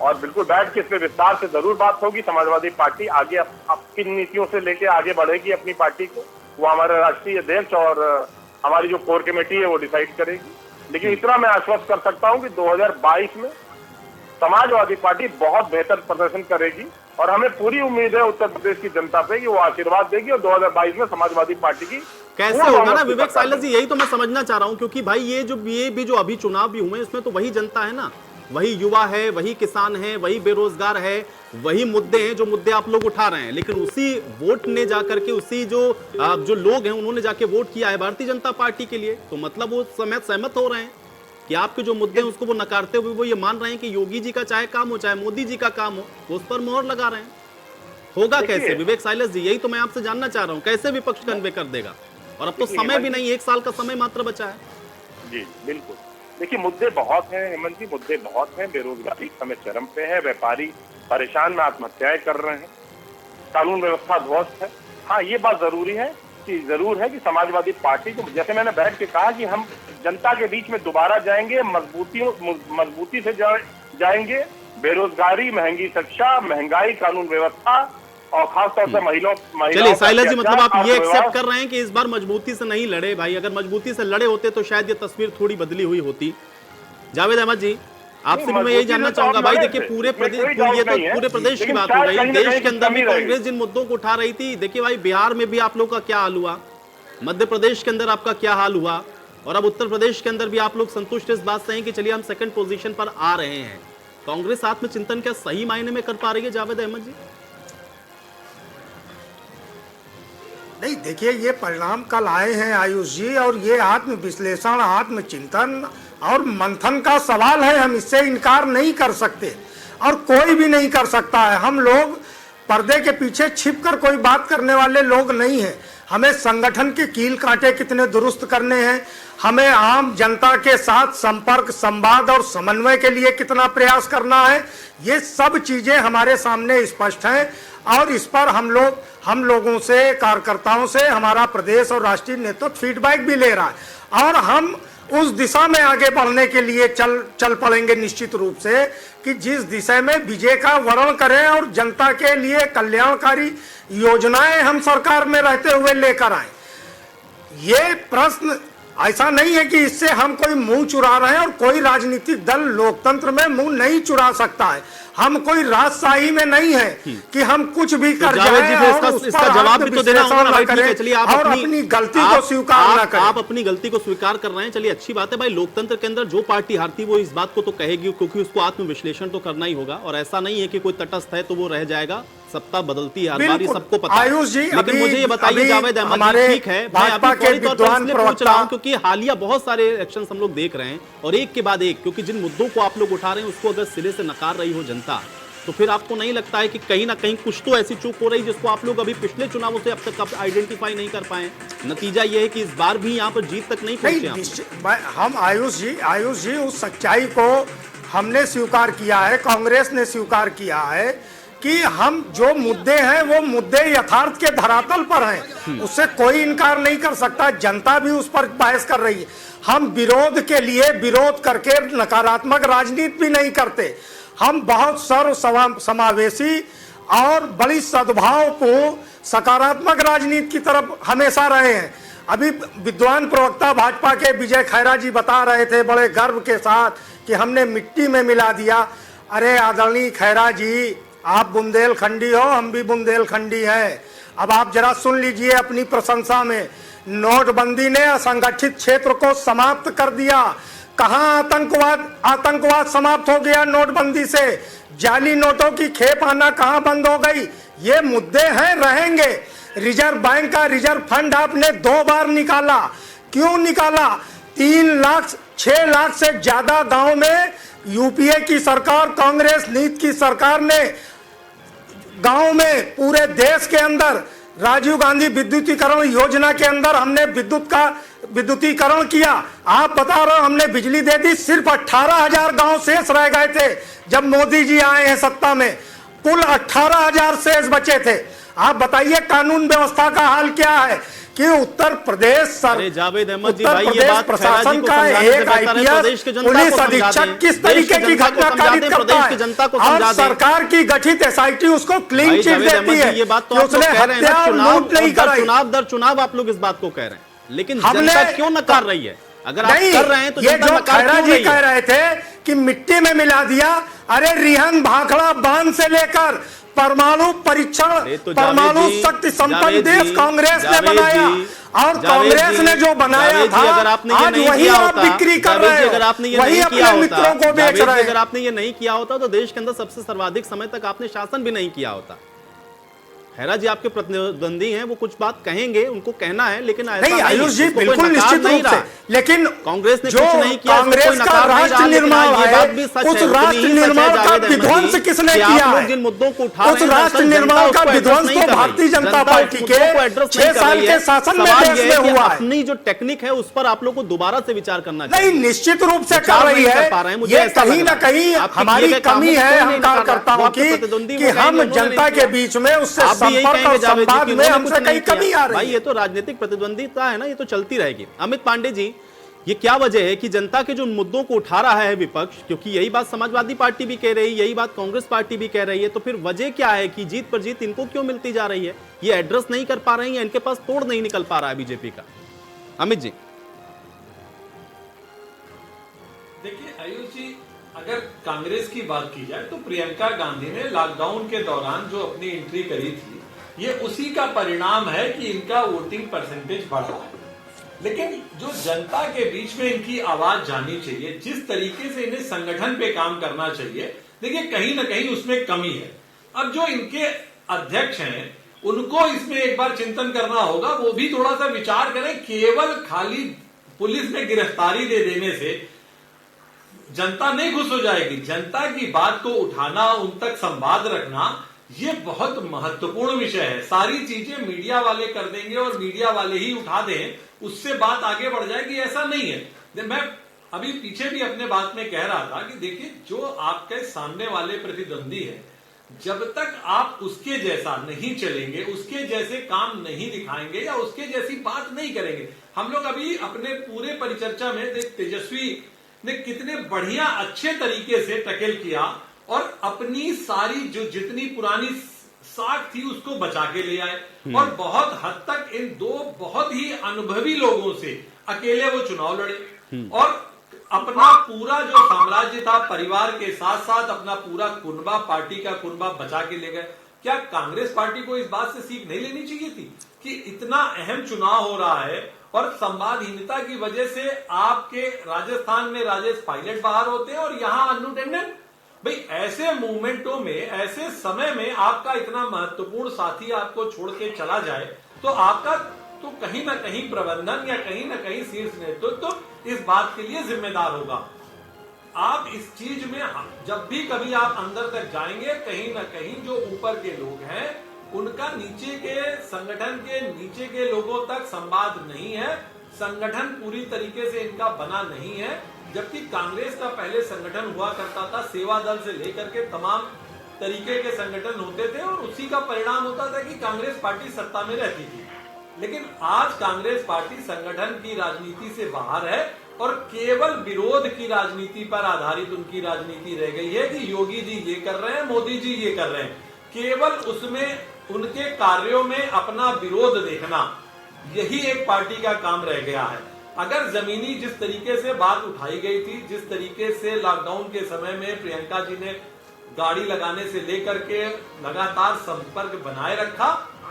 और बिल्कुल बैठ के इस पे विस्तार से जरूर बात होगी। समाजवादी पार्टी आगे अपनी नीतियों से लेके आगे बढ़ेगी अपनी पार्टी को, वो हमारे राष्ट्रीय अध्यक्ष और हमारी जो कोर कमेटी है वो डिसाइड करेगी। लेकिन इतना मैं आश्वस्त कर सकता हूं कि 2022 में समाजवादी पार्टी बहुत बेहतर प्रदर्शन करेगी और हमें पूरी उम्मीद है उत्तर प्रदेश की जनता पे कि वो आशीर्वाद देगी और 2022 में समाजवादी पार्टी की कैसे होगा ना विवेक साइलेंस जी, यही तो मैं समझना चाह रहा हूं, क्योंकि भाई ये भी जो अभी चुनाव भी हुए इसमें तो वही जनता है ना, वही युवा है, वही किसान है, वही बेरोजगार है, वही मुद्दे हैं जो मुद्दे आप लोग उठा रहे हैं। लेकिन उसी वोट ने जाकर के उसी जो लोग हैं उन्होंने जाके वोट किया है भारतीय जनता पार्टी के लिए, तो मतलब वो सहमत हो रहे हैं कि आपके जो मुद्दे हैं उसको वो नकारते हुए वो ये मान रहे हैं कि योगी जी का चाहे काम हो चाहे मोदी जी का काम हो वो उस पर मोहर लगा रहे हैं। होगा कैसे विवेक साइलेंस जी, यही तो मैं आपसे जानना चाह रहा हूं, कैसे विपक्ष कन्वे कर देगा? और अब तो समय भी नहीं, 1 साल का समय मात्र बचा है। जी बिल्कुल, देखिए मुद्दे बहुत हैं हेमंत जी, मुद्दे बहुत हैं। बेरोजगारी समय चरम पे है, व्यापारी परेशान में आत्महत्याएं कर रहे हैं, कानून व्यवस्था ध्वस्त है। हाँ ये बात जरूर है कि समाजवादी पार्टी को, जैसे मैंने बैठ के कहा कि हम जनता के बीच में दोबारा जाएंगे, मजबूती से जाएंगे। बेरोजगारी, महंगी शिक्षा, महंगाई, कानून व्यवस्था और खासतौर से महिलाओं। चलिए साइलेंस जी, मतलब आप ये एक्सेप्ट कर रहे हैं कि इस बार मजबूती से नहीं लड़े भाई, अगर मजबूती से लड़े होते तो शायद ये तस्वीर थोड़ी बदली हुई होती। जावेद अहमद जी आपसे भी मैं यही जानना चाहूंगा भाई, देखिए पूरे प्रदेश की बात हो रही, देश के अंदर भी कांग्रेस जिन मुद्दों को उठा रही थी, देखिए भाई बिहार में भी आप लोग का क्या हाल हुआ, मध्य प्रदेश के अंदर आपका क्या हाल हुआ, और अब उत्तर प्रदेश के अंदर भी आप लोग संतुष्ट इस बात से हैं कि चलिए हम सेकंड पोजीशन पर आ रहे हैं। कांग्रेस आत्मचिंतन क्या सही मायने में कर पा रही है जावेद अहमद जी? नहीं, देखिए ये परिणाम कल आए हैं आयुष जी, और ये आत्म विश्लेषण, आत्मचिंतन और मंथन का सवाल है, हम इससे इनकार नहीं कर सकते और कोई भी नहीं कर सकता है। हम लोग पर्दे के पीछे छिपकर कोई बात करने वाले लोग नहीं हैं। हमें संगठन के कील कांटे कितने दुरुस्त करने हैं, हमें आम जनता के साथ संपर्क, संवाद और समन्वय के लिए कितना प्रयास करना है, ये सब चीजें हमारे सामने स्पष्ट हैं और इस पर हम लोगों से, कार्यकर्ताओं से हमारा प्रदेश और राष्ट्रीय नेतृत्व फीडबैक भी ले रहा है और हम उस दिशा में आगे बढ़ने के लिए चल पड़ेंगे निश्चित रूप से, कि जिस दिशा में विजय का वर्णन करें और जनता के लिए कल्याणकारी योजनाएं हम सरकार में रहते हुए लेकर आए। ये प्रश्न ऐसा नहीं है कि इससे हम कोई मुंह चुरा रहे हैं, और कोई राजनीतिक दल लोकतंत्र में मुंह नहीं चुरा सकता है। हम कोई राजशाही में नहीं है कि हम कुछ भी कर जाएं और इसका जवाब भी तो देना होगा ना भाई। ठीक है, चलिए आप अपनी गलती को स्वीकार ना करें। आप अपनी गलती को स्वीकार कर रहे हैं, चलिए अच्छी बात है भाई। लोकतंत्र के अंदर जो पार्टी हारती वो इस बात को तो कहेगी, क्योंकि उसको आत्मविश्लेषण तो करना ही होगा, और ऐसा नहीं है कि कोई तटस्थ है तो वो रह जाएगा। सत्ता बदलती है हर बार, सबको पता है। आयुष जी, लेकिन मुझे ये बताइए जावेद अहमद जी, ठीक है मैं अभी फौरी तौर पर इसलिए पूछ रहा हूं क्योंकि हालिया बहुत सारे इलेक्शन हम लोग देख रहे हैं और एक के बाद एक, क्योंकि जिन मुद्दों को आप लोग उठा रहे हैं उसको अगर सिरे से नकार रही हो जनता, तो फिर आपको नहीं लगता है कि कहीं ना कहीं कुछ तो ऐसी चूक हो रही जिसको आप लोग अभी पिछले चुनावों से अब तक आइडेंटिफाई नहीं कर पाए? नतीजा यह है कि इस बार भी यहाँ पर जीत तक नहीं पहुंचे हम। आयुष जी उस सच्चाई को हमने स्वीकार किया है, कांग्रेस ने स्वीकार किया है कि हम जो मुद्दे हैं वो मुद्दे यथार्थ के धरातल पर हैं, उससे कोई इनकार नहीं कर सकता। जनता भी उस पर बहस कर रही है। हम विरोध के लिए विरोध करके नकारात्मक राजनीति भी नहीं करते। हम बहुत सर्व समावेशी और बड़ी सद्भाव को सकारात्मक राजनीति की तरफ हमेशा रहे हैं। अभी विद्वान प्रवक्ता भाजपा के विजय खैरा जी बता रहे थे बड़े गर्व के साथ कि हमने मिट्टी में मिला दिया। अरे आदरणीय खैरा जी, आप बुंदेलखंडी हो, हम भी बुंदेलखंडी हैं। अब आप जरा सुन लीजिए अपनी प्रशंसा में, नोटबंदी ने असंगठित क्षेत्र को समाप्त कर दिया। कहां आतंकवाद समाप्त हो गया नोटबंदी से? जाली नोटों की खेप आना कहां बंद हो गई? ये मुद्दे हैं, रहेंगे। रिजर्व बैंक का रिजर्व फंड आपने 2 बार निकाला, क्यों निकाला? 6 लाख से ज्यादा गांव में यूपीए की सरकार, कांग्रेस नीति की सरकार ने गांव में पूरे देश के अंदर राजीव गांधी विद्युतीकरण योजना के अंदर हमने विद्युतीकरण किया। आप बता रहे हो हमने बिजली दे दी। सिर्फ 18,000 गांव शेष रह गए थे जब मोदी जी आए हैं सत्ता में, कुल 18,000 शेष बचे थे। आप बताइए कानून व्यवस्था का हाल क्या है कि उत्तर प्रदेश प्रशासन का एक आईपीएस पुलिस अधीक्षक किस तरीके की घटना कारित करता है और सरकार की गठित एसआईटी उसको क्लीन चिट देती है कि उसने हत्या और लूट नहीं कराई। चुनाव दर चुनाव आप लोग इस बात को कह रहे हैं, लेकिन जनता क्यों नकार रही है? अगर आप कर रहे हैं तो ये जो खैरा जी कह रहे थे कि मिट्टी में मिला दिया, अरे रिहन भाखड़ा बांध से लेकर परमाणु परीक्षण, परमाणु शक्ति संपन्न देश कांग्रेस ने बनाया और कांग्रेस ने जो बनाया था आज वही आप बिक्री कर रहे हैं, वही अपने मित्रों को बेच रहे हैं। अगर आपने ये नहीं किया होता तो देश के अंदर सबसे सर्वाधिक समय तक आपने शासन भी नहीं किया होता। खैरा जी आपके प्रतिद्वंदी हैं, वो कुछ बात कहेंगे, उनको कहना है, लेकिन नहीं आयुष जी बिल्कुल निश्चित रूप से, लेकिन कांग्रेस ने जो कुछ नहीं किया, कांग्रेस का राष्ट्र निर्माण है उस राष्ट्र निर्माण का विध्वंस किसने किया है? जिन मुद्दों को उठा उस राष्ट्र निर्माण का विध्वंस तो भारतीय जनता पार्टी के 6 साल के शासन में देश में हुआ है। अपनी जो टेक्निक है उस पर आप लोग को दोबारा से विचार करना चाहिए। नहीं निश्चित रूप से कर रही है, ये कहीं ना कहीं हमारी कमी है हम कार्यकर्ताओं की कि हम जनता के बीच में उससे संपर्क और संवाद में हमसे कहीं कमी आ रही है। भाई ये तो राजनीतिक प्रतिद्वंदिता है ना, ये तो चलती रहेगी। अमित पांडे जी, ये क्या वजह है कि जनता के जो मुद्दों को उठा रहा है विपक्ष, क्योंकि यही बात समाजवादी पार्टी भी कह रही है, यही बात कांग्रेस पार्टी भी कह रही है, तो फिर वजह क्या है कि जीत पर जीत इनको क्यों मिलती जा रही है? ये एड्रेस नहीं कर पा रही है, इनके पास तोड़ नहीं निकल पा रहा है बीजेपी का। अमित जी देखिए आयुष जी, अगर कांग्रेस की बात की जाए तो प्रियंका गांधी ने लॉकडाउन के दौरान जो अपनी एंट्री करी थी, ये उसी का परिणाम है कि इनका वोटिंग परसेंटेज बढ़ा है। लेकिन जो जनता के बीच में इनकी आवाज जानी चाहिए, जिस तरीके से इन्हें संगठन पे काम करना चाहिए, देखिए कहीं ना कहीं उसमें कमी है। अब जो इनके अध्यक्ष हैं उनको इसमें एक बार चिंतन करना होगा, वो भी थोड़ा सा विचार करें। केवल खाली पुलिस में गिरफ्तारी दे देने से जनता नहीं खुश हो जाएगी। जनता की बात को उठाना, उन तक संवाद रखना, ये बहुत महत्वपूर्ण विषय है। सारी चीजें मीडिया वाले कर देंगे और मीडिया वाले ही उठा दें, उससे बात आगे बढ़ जाएगी, ऐसा नहीं है। मैं अभी पीछे भी अपने बात में कह रहा था कि देखिए जो आपके सामने वाले प्रतिद्वंदी है, जब तक आप उसके जैसा नहीं चलेंगे, उसके जैसे काम नहीं दिखाएंगे या उसके जैसी बात नहीं करेंगे। हम लोग अभी अपने पूरे परिचर्चा में देख तेजस्वी ने कितने बढ़िया अच्छे तरीके से टैकल किया और अपनी सारी जो जितनी पुरानी साख थी उसको बचा के ले आए और बहुत हद तक इन 2 बहुत ही अनुभवी लोगों से अकेले वो चुनाव लड़े और अपना पूरा जो साम्राज्य था परिवार के साथ साथ अपना पूरा कुनबा, पार्टी का कुनबा बचा के ले गए। क्या कांग्रेस पार्टी को इस बात से सीख नहीं लेनी चाहिए थी कि इतना अहम चुनाव हो रहा है और संवादहीनता की वजह से आपके राजस्थान में राजेश पायलट बाहर होते हैं और यहां अन्नू टंडन? भाई ऐसे मूवमेंटों में, ऐसे समय में आपका इतना महत्वपूर्ण साथी आपको छोड़ के चला जाए तो आपका तो कहीं ना कहीं प्रबंधन या कहीं ना कहीं शीर्ष नेतृत्व तो इस बात के लिए जिम्मेदार होगा। आप इस चीज में जब भी कभी आप अंदर तक जाएंगे, कहीं ना कहीं जो ऊपर के लोग हैं उनका नीचे के संगठन के नीचे के लोगों तक संवाद नहीं है, संगठन पूरी तरीके से इनका बना नहीं है। जबकि कांग्रेस का पहले संगठन हुआ करता था, सेवा दल से लेकर के तमाम तरीके के संगठन होते थे और उसी का परिणाम होता था कि कांग्रेस पार्टी सत्ता में रहती थी। लेकिन आज कांग्रेस पार्टी संगठन की राजनीति से बाहर है और केवल विरोध की राजनीति पर आधारित उनकी राजनीति रह गई है कि योगी जी ये कर रहे हैं, मोदी जी ये कर रहे हैं। केवल उसमें उनके कार्यों में अपना विरोध देखना, यही एक पार्टी का काम रह गया है। अगर जमीनी जिस तरीके से बात उठाई गई थी, जिस तरीके से लॉकडाउन के समय में प्रियंका जी ने गाड़ी लगाने से लेकर के लगातार संपर्क बनाए रखा,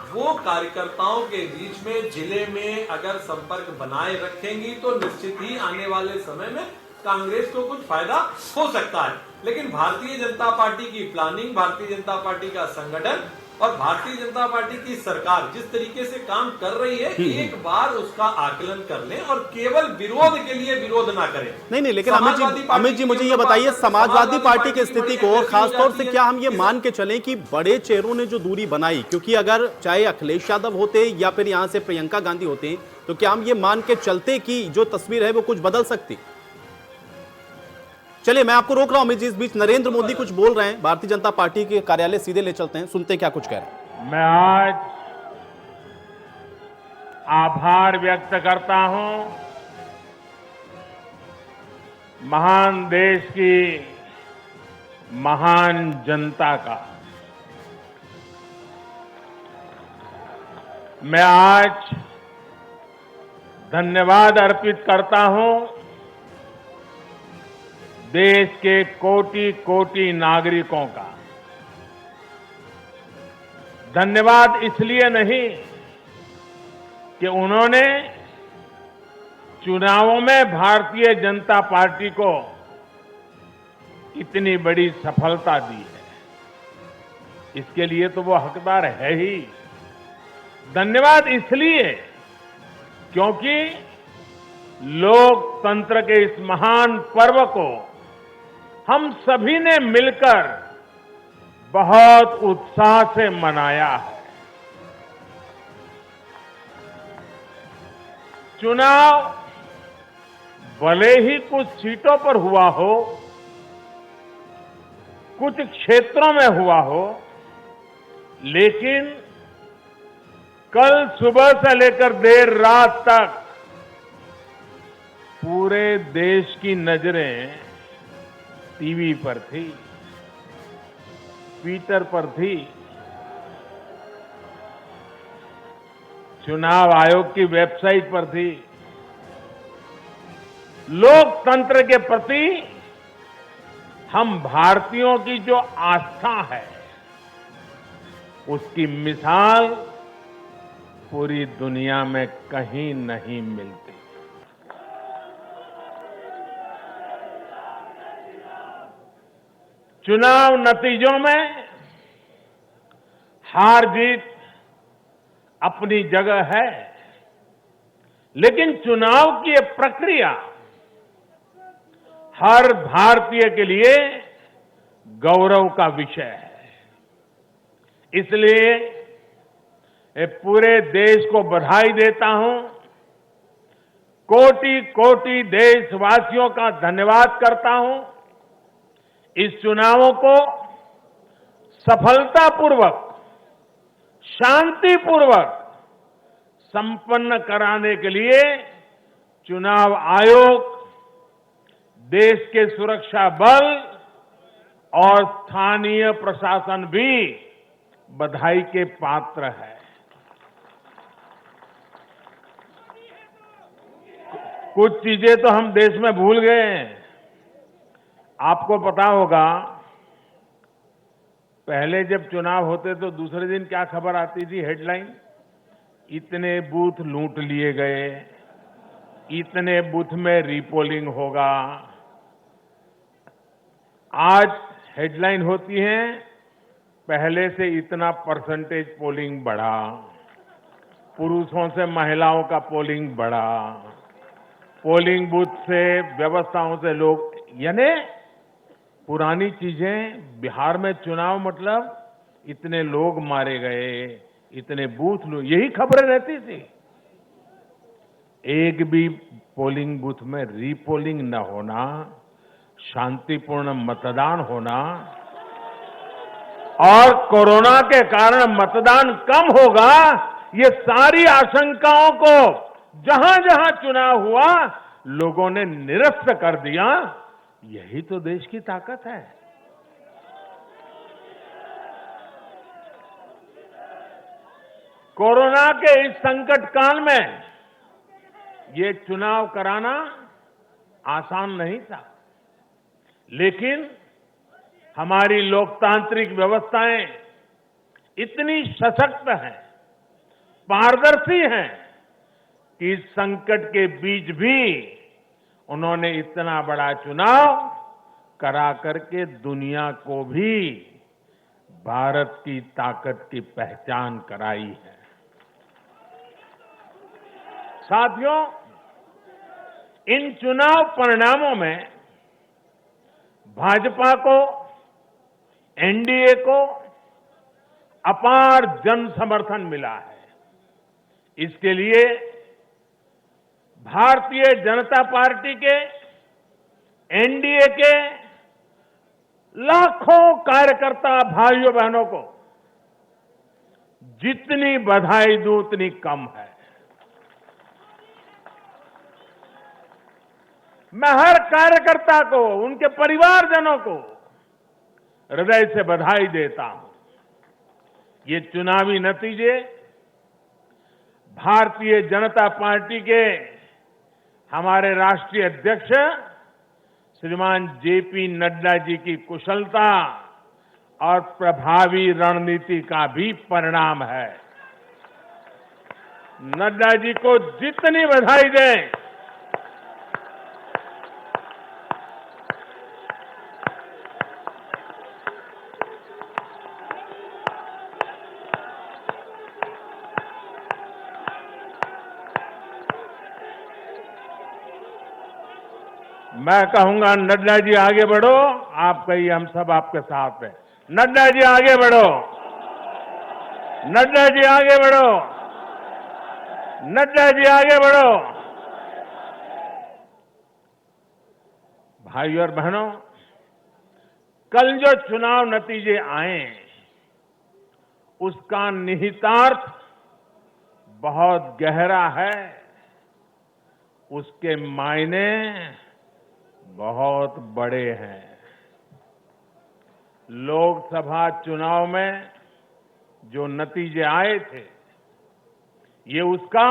वो कार्यकर्ताओं के बीच में जिले में अगर संपर्क बनाए रखेंगी तो निश्चित ही आने वाले समय में कांग्रेस को कुछ फायदा हो सकता है। लेकिन भारतीय जनता पार्टी की प्लानिंग, भारतीय जनता पार्टी का संगठन और भारतीय जनता पार्टी की सरकार जिस तरीके से काम कर रही है, एक बार उसका आकलन कर लें और केवल विरोध के लिए विरोध ना करें। नहीं, लेकिन अमित जी मुझे ये बताइए, समाजवादी पार्टी की स्थिति को और खासतौर से क्या हम ये मान के चलें कि बड़े चेहरों ने जो दूरी बनाई, क्योंकि अगर चाहे अखिलेश यादव होते या फिर यहां से प्रियंका गांधी होते, तो क्या हम ये मान के चलते कि जो तस्वीर है वो कुछ बदल सकती? चलिए मैं आपको रोक रहा हूं अमित जी, इस बीच नरेंद्र मोदी कुछ बोल रहे हैं, भारतीय जनता पार्टी के कार्यालय सीधे ले चलते हैं, सुनते क्या कुछ कह रहे हैं। मैं आज आभार व्यक्त करता हूं महान देश की महान जनता का। मैं आज धन्यवाद अर्पित करता हूं देश के कोटि कोटि नागरिकों का। धन्यवाद इसलिए नहीं कि उन्होंने चुनावों में भारतीय जनता पार्टी को इतनी बड़ी सफलता दी है, इसके लिए तो वो हकदार है ही। धन्यवाद इसलिए क्योंकि लोकतंत्र के इस महान पर्व को हम सभी ने मिलकर बहुत उत्साह से मनाया है। चुनाव भले ही कुछ सीटों पर हुआ हो, कुछ क्षेत्रों में हुआ हो, लेकिन कल सुबह से लेकर देर रात तक पूरे देश की नजरें टीवी पर थी, ट्विटर पर थी, चुनाव आयोग की वेबसाइट पर थी। लोकतंत्र के प्रति हम भारतीयों की जो आस्था है, उसकी मिसाल पूरी दुनिया में कहीं नहीं मिलती। चुनाव नतीजों में हार जीत अपनी जगह है, लेकिन चुनाव की ये प्रक्रिया हर भारतीय के लिए गौरव का विषय है। इसलिए पूरे देश को बधाई देता हूं, कोटि कोटि देशवासियों का धन्यवाद करता हूं। इस चुनावों को सफलतापूर्वक, शांतिपूर्वक संपन्न कराने के लिए चुनाव आयोग, देश के सुरक्षा बल और स्थानीय प्रशासन भी बधाई के पात्र है। कुछ चीजें तो हम देश में भूल गए हैं। आपको पता होगा, पहले जब चुनाव होते तो दूसरे दिन क्या खबर आती थी, हेडलाइन, इतने बूथ लूट लिए गए, इतने बूथ में रीपोलिंग होगा। आज हेडलाइन होती है, पहले से इतना परसेंटेज पोलिंग बढ़ा, पुरुषों से महिलाओं का पोलिंग बढ़ा, पोलिंग बूथ से व्यवस्थाओं से लोग, यानी पुरानी चीजें। बिहार में चुनाव मतलब इतने लोग मारे गए, इतने बूथ लोग, यही खबरें रहती थी। एक भी पोलिंग बूथ में रीपोलिंग न होना, शांतिपूर्ण मतदान होना, और कोरोना के कारण मतदान कम होगा, ये सारी आशंकाओं को जहां जहां चुनाव हुआ लोगों ने निरस्त कर दिया। यही तो देश की ताकत है। कोरोना के इस संकट काल में ये चुनाव कराना आसान नहीं था, लेकिन हमारी लोकतांत्रिक व्यवस्थाएं इतनी सशक्त हैं, पारदर्शी हैं कि इस संकट के बीच भी उन्होंने इतना बड़ा चुनाव करा करके दुनिया को भी भारत की ताकत की पहचान कराई है। साथियों, इन चुनाव परिणामों में भाजपा को, एनडीए को अपार जन समर्थन मिला है। इसके लिए भारतीय जनता पार्टी के, एनडीए के लाखों कार्यकर्ता भाइयों बहनों को जितनी बधाई दूं उतनी कम है। मैं हर कार्यकर्ता को, उनके परिवारजनों को हृदय से बधाई देता हूं। ये चुनावी नतीजे भारतीय जनता पार्टी के हमारे राष्ट्रीय अध्यक्ष श्रीमान जेपी नड्डा जी की कुशलता और प्रभावी रणनीति का भी परिणाम है। नड्डा जी को जितनी बधाई दें मैं कहूंगा, नड्डा जी आगे बढ़ो, आप कहिए हम सब आपके साथ हैं। नड्डा जी आगे बढ़ो, नड्डा जी आगे बढ़ो, नड्डा जी आगे बढ़ो। भाइयों और बहनों, कल जो चुनाव नतीजे आए उसका निहितार्थ बहुत गहरा है, उसके मायने बहुत बड़े हैं। लोकसभा चुनाव में जो नतीजे आए थे, ये उसका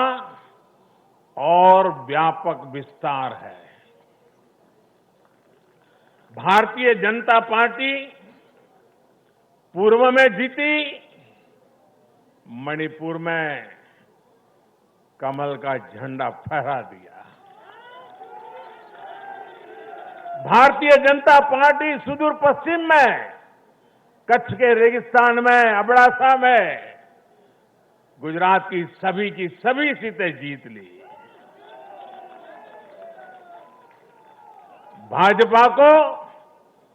और व्यापक विस्तार है। भारतीय जनता पार्टी पूर्व में जीती, मणिपुर में कमल का झंडा फहरा दिया। भारतीय जनता पार्टी सुदूर पश्चिम में, कच्छ के रेगिस्तान में, अबड़ासा में गुजरात की सभी सीटें जीत ली। भाजपा को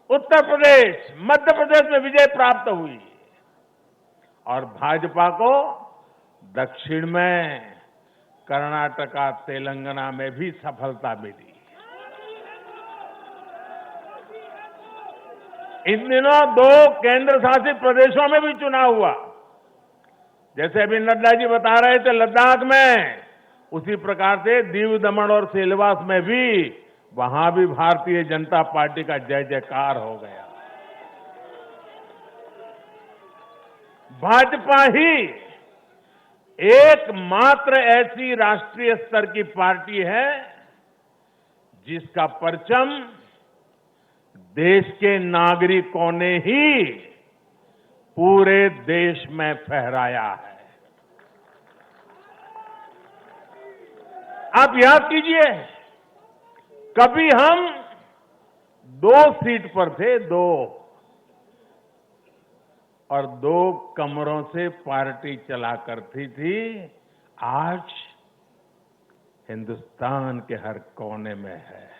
उत्तर प्रदेश, मध्य प्रदेश में विजय प्राप्त हुई और भाजपा को दक्षिण में कर्नाटका, तेलंगाना में भी सफलता मिली। इन दिनों 2 केंद्र शासित प्रदेशों में भी चुनाव हुआ। जैसे अभी नड्डा जी बता रहे थे लद्दाख में, उसी प्रकार से दीव, दमन और सिलवास में भी, वहां भी भारतीय जनता पार्टी का जय जयकार हो गया। भाजपा ही एकमात्र ऐसी राष्ट्रीय स्तर की पार्टी है जिसका परचम देश के नागरिकों ने ही पूरे देश में फहराया है। आप याद कीजिए, कभी हम 2 सीट पर थे, 2 और 2 कमरों से पार्टी चला करती थी। आज हिंदुस्तान के हर कोने में है।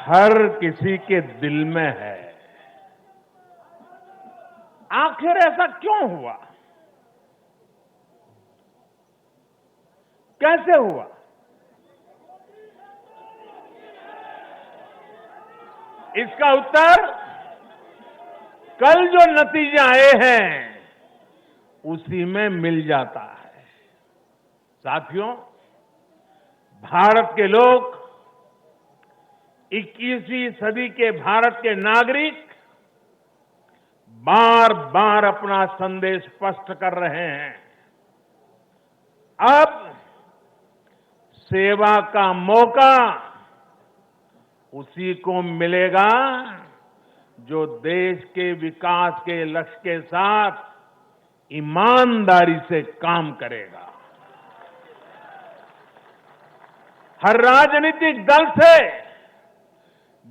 हर किसी के दिल में है। आखिर ऐसा क्यों हुआ? कैसे हुआ? इसका उत्तर कल जो नतीजे आए हैं उसी में मिल जाता है। साथियों, भारत के लोग, 21वीं सदी के भारत के नागरिक बार बार अपना संदेश स्पष्ट कर रहे हैं। अब सेवा का मौका उसी को मिलेगा जो देश के विकास के लक्ष्य के साथ ईमानदारी से काम करेगा। हर राजनीतिक दल से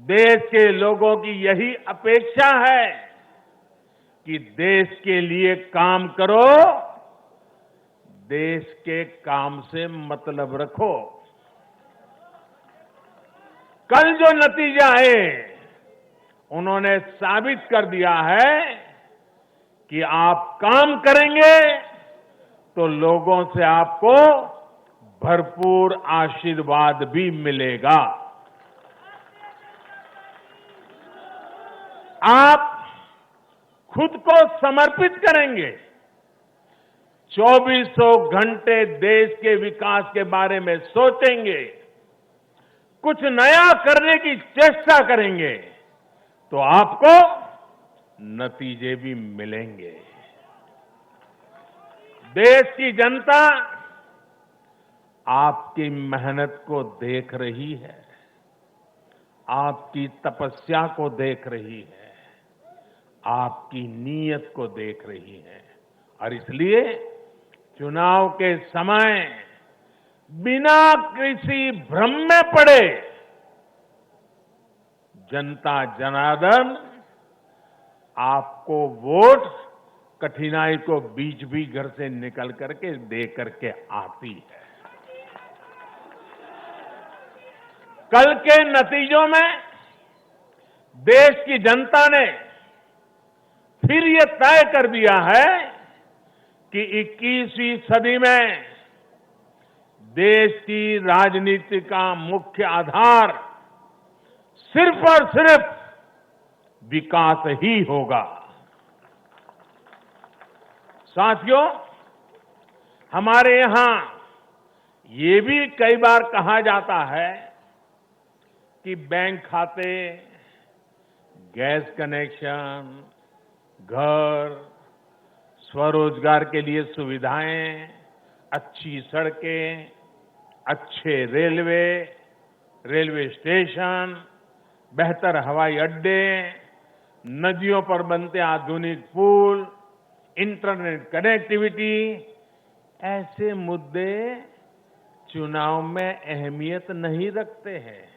देश के लोगों की यही अपेक्षा है कि देश के लिए काम करो, देश के काम से मतलब रखो। कल जो नतीजा है उन्होंने साबित कर दिया है कि आप काम करेंगे तो लोगों से आपको भरपूर आशीर्वाद भी मिलेगा। आप खुद को समर्पित करेंगे, 2400 घंटे देश के विकास के बारे में सोचेंगे, कुछ नया करने की चेष्टा करेंगे तो आपको नतीजे भी मिलेंगे। देश की जनता आपकी मेहनत को देख रही है, आपकी तपस्या को देख रही है, आपकी नीयत को देख रही है और इसलिए चुनाव के समय बिना किसी भ्रम में पड़े जनता जनार्दन आपको वोट कठिनाई को बीच भी घर से निकल करके दे करके आती है। कल के नतीजों में देश की जनता ने फिर ये तय कर दिया है कि 21वीं सदी में देश की राजनीति का मुख्य आधार सिर्फ और सिर्फ विकास ही होगा। साथियों, हमारे यहां ये भी कई बार कहा जाता है कि बैंक खाते, गैस कनेक्शन, घर, स्वरोजगार के लिए सुविधाएं, अच्छी सड़कें, अच्छे रेलवे स्टेशन, बेहतर हवाई अड्डे, नदियों पर बनते आधुनिक पुल, इंटरनेट कनेक्टिविटी, ऐसे मुद्दे चुनाव में अहमियत नहीं रखते हैं।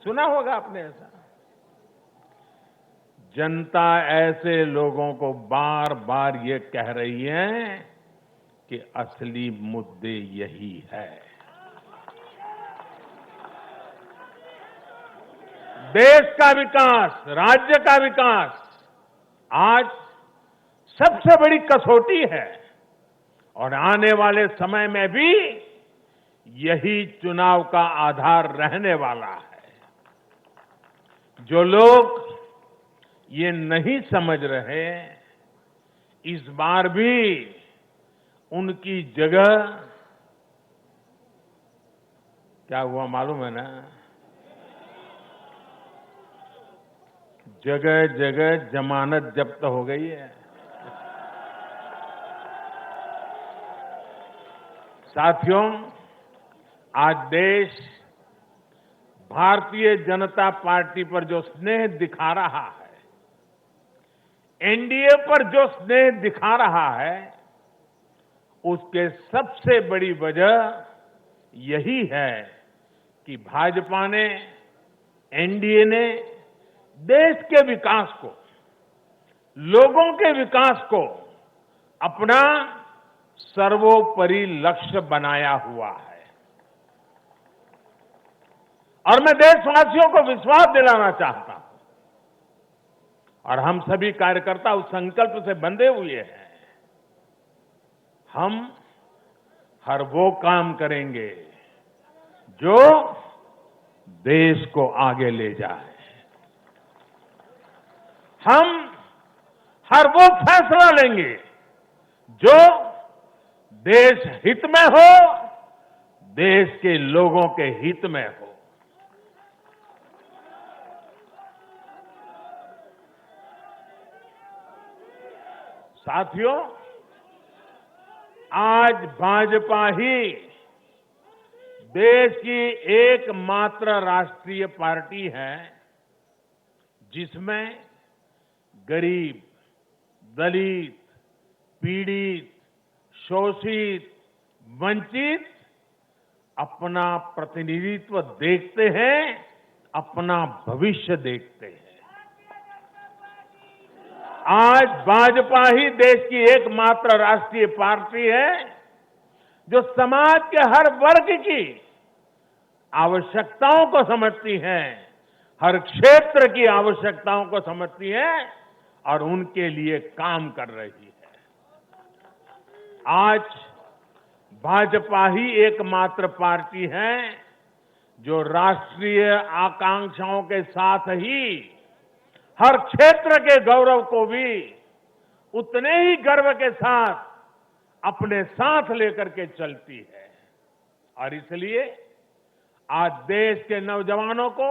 सुना होगा आपने ऐसा। जनता ऐसे लोगों को बार बार ये कह रही है कि असली मुद्दे यही है। देश का विकास, राज्य का विकास आज सबसे बड़ी कसौटी है और आने वाले समय में भी यही चुनाव का आधार रहने वाला है। जो लोग ये नहीं समझ रहे, इस बार भी उनकी जगह क्या हुआ मालूम है ना? जगह जगह जमानत जब्त हो गई है। साथियों, आज देश भारतीय जनता पार्टी पर जो स्नेह दिखा रहा है, एनडीए पर जो स्नेह दिखा रहा है, उसके सबसे बड़ी वजह यही है कि भाजपा ने, एनडीए ने देश के विकास को, लोगों के विकास को अपना सर्वोपरि लक्ष्य बनाया हुआ है। और मैं देशवासियों को विश्वास दिलाना चाहता हूं और हम सभी कार्यकर्ता उस संकल्प से बंधे हुए हैं। हम हर वो काम करेंगे जो देश को आगे ले जाए। हम हर वो फैसला लेंगे जो देश हित में हो, देश के लोगों के हित में हो। साथियों, आज भाजपा ही देश की एकमात्र राष्ट्रीय पार्टी है जिसमें गरीब, दलित, पीड़ित, शोषित, वंचित अपना प्रतिनिधित्व देखते हैं, अपना भविष्य देखते हैं। आज भाजपा ही देश की एकमात्र राष्ट्रीय पार्टी है जो समाज के हर वर्ग की आवश्यकताओं को समझती है, हर क्षेत्र की आवश्यकताओं को समझती है और उनके लिए काम कर रही है। आज भाजपा ही एकमात्र पार्टी है जो राष्ट्रीय आकांक्षाओं के साथ ही हर क्षेत्र के गौरव को भी उतने ही गर्व के साथ अपने साथ लेकर के चलती है। और इसलिए आज देश के नौजवानों को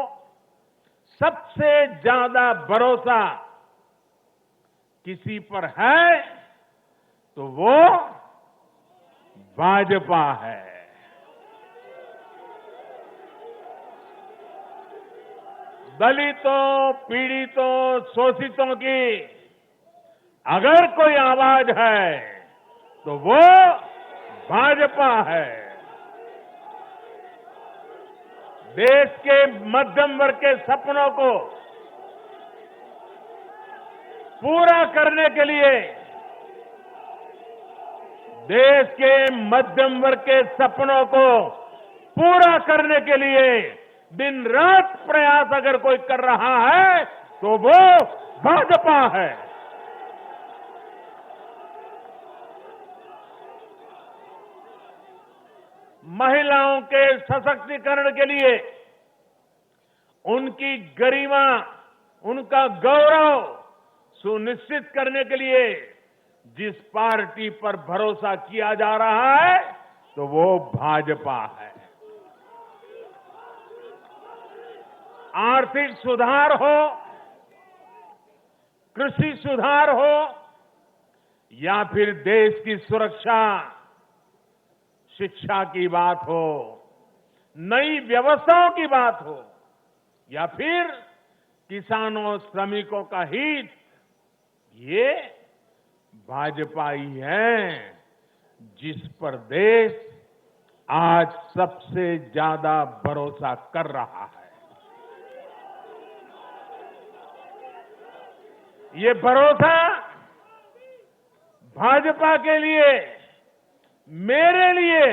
सबसे ज्यादा भरोसा किसी पर है तो वो भाजपा है। दलितों, पीड़ितों, शोषितों की अगर कोई आवाज है तो वो भाजपा है। देश के मध्यम वर्ग के सपनों को पूरा करने के लिए, देश के मध्यम वर्ग के सपनों को पूरा करने के लिए दिन रात प्रयास अगर कोई कर रहा है तो वो भाजपा है। महिलाओं के सशक्तिकरण के लिए, उनकी गरिमा, उनका गौरव सुनिश्चित करने के लिए जिस पार्टी पर भरोसा किया जा रहा है तो वो भाजपा है। आर्थिक सुधार हो, कृषि सुधार हो या फिर देश की सुरक्षा, शिक्षा की बात हो, नई व्यवस्थाओं की बात हो या फिर किसानों, श्रमिकों का हित, ये भाजपा ही है जिस पर देश आज सबसे ज्यादा भरोसा कर रहा है। ये भरोसा भाजपा के लिए, मेरे लिए,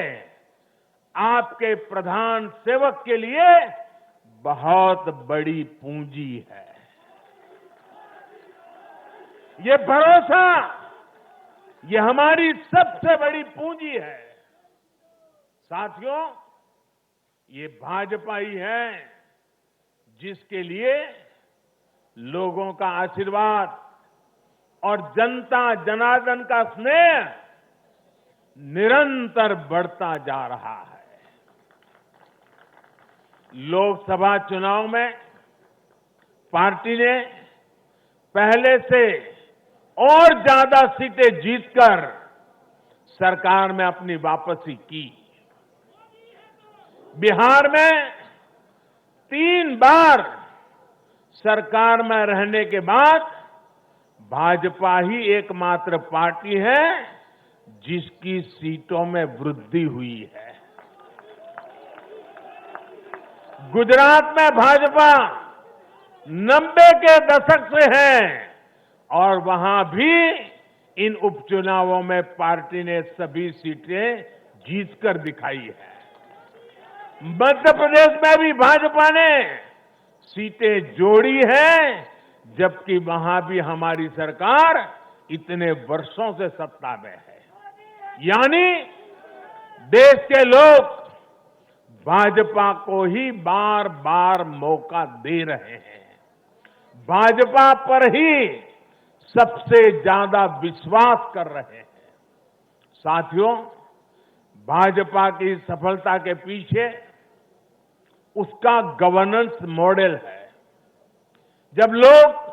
आपके प्रधान सेवक के लिए बहुत बड़ी पूंजी है। ये भरोसा, ये हमारी सबसे बड़ी पूंजी है। साथियों, ये भाजपा ही है जिसके लिए लोगों का आशीर्वाद और जनता जनार्दन का स्नेह निरंतर बढ़ता जा रहा है। लोकसभा चुनाव में पार्टी ने पहले से और ज्यादा सीटें जीतकर सरकार में अपनी वापसी की। बिहार में 3 बार सरकार में रहने के बाद भाजपा ही एकमात्र पार्टी है जिसकी सीटों में वृद्धि हुई है। गुजरात में भाजपा 90 के दशक से है और वहां भी इन उपचुनावों में पार्टी ने सभी सीटें जीतकर दिखाई है। मध्य प्रदेश में भी भाजपा ने सीटें जोड़ी है, जबकि वहां भी हमारी सरकार इतने वर्षों से सत्ता में है। यानी देश के लोग भाजपा को ही बार बार मौका दे रहे हैं। भाजपा पर ही सबसे ज्यादा विश्वास कर रहे हैं। साथियों, भाजपा की सफलता के पीछे उसका गवर्नेंस मॉडल है। जब लोग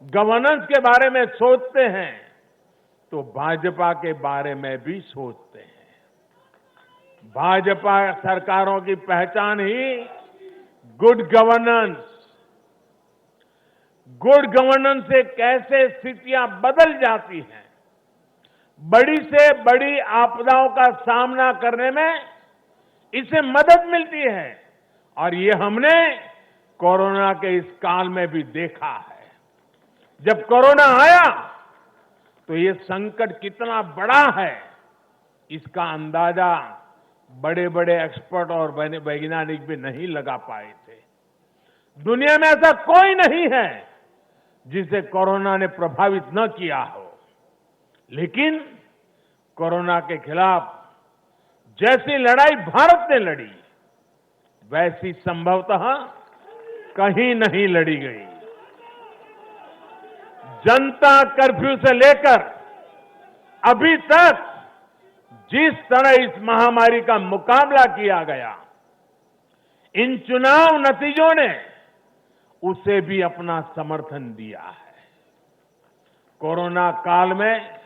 गवर्नेंस के बारे में सोचते हैं तो भाजपा के बारे में भी सोचते हैं। भाजपा सरकारों की पहचान ही गुड गवर्नेंस, गुड गवर्नेंस से कैसे स्थितियां बदल जाती हैं, बड़ी से बड़ी आपदाओं का सामना करने में इससे मदद मिलती है। और ये हमने कोरोना के इस काल में भी देखा है। जब कोरोना आया तो ये संकट कितना बड़ा है, इसका अंदाजा बड़े बड़े एक्सपर्ट और वैज्ञानिक भी नहीं लगा पाए थे। दुनिया में ऐसा कोई नहीं है जिसे कोरोना ने प्रभावित न किया हो, लेकिन कोरोना के खिलाफ जैसी लड़ाई भारत ने लड़ी, वैसी संभवतः कहीं नहीं लड़ी गई। जनता कर्फ्यू से लेकर अभी तक जिस तरह इस महामारी का मुकाबला किया गया, इन चुनाव नतीजों ने उसे भी अपना समर्थन दिया है। कोरोना काल में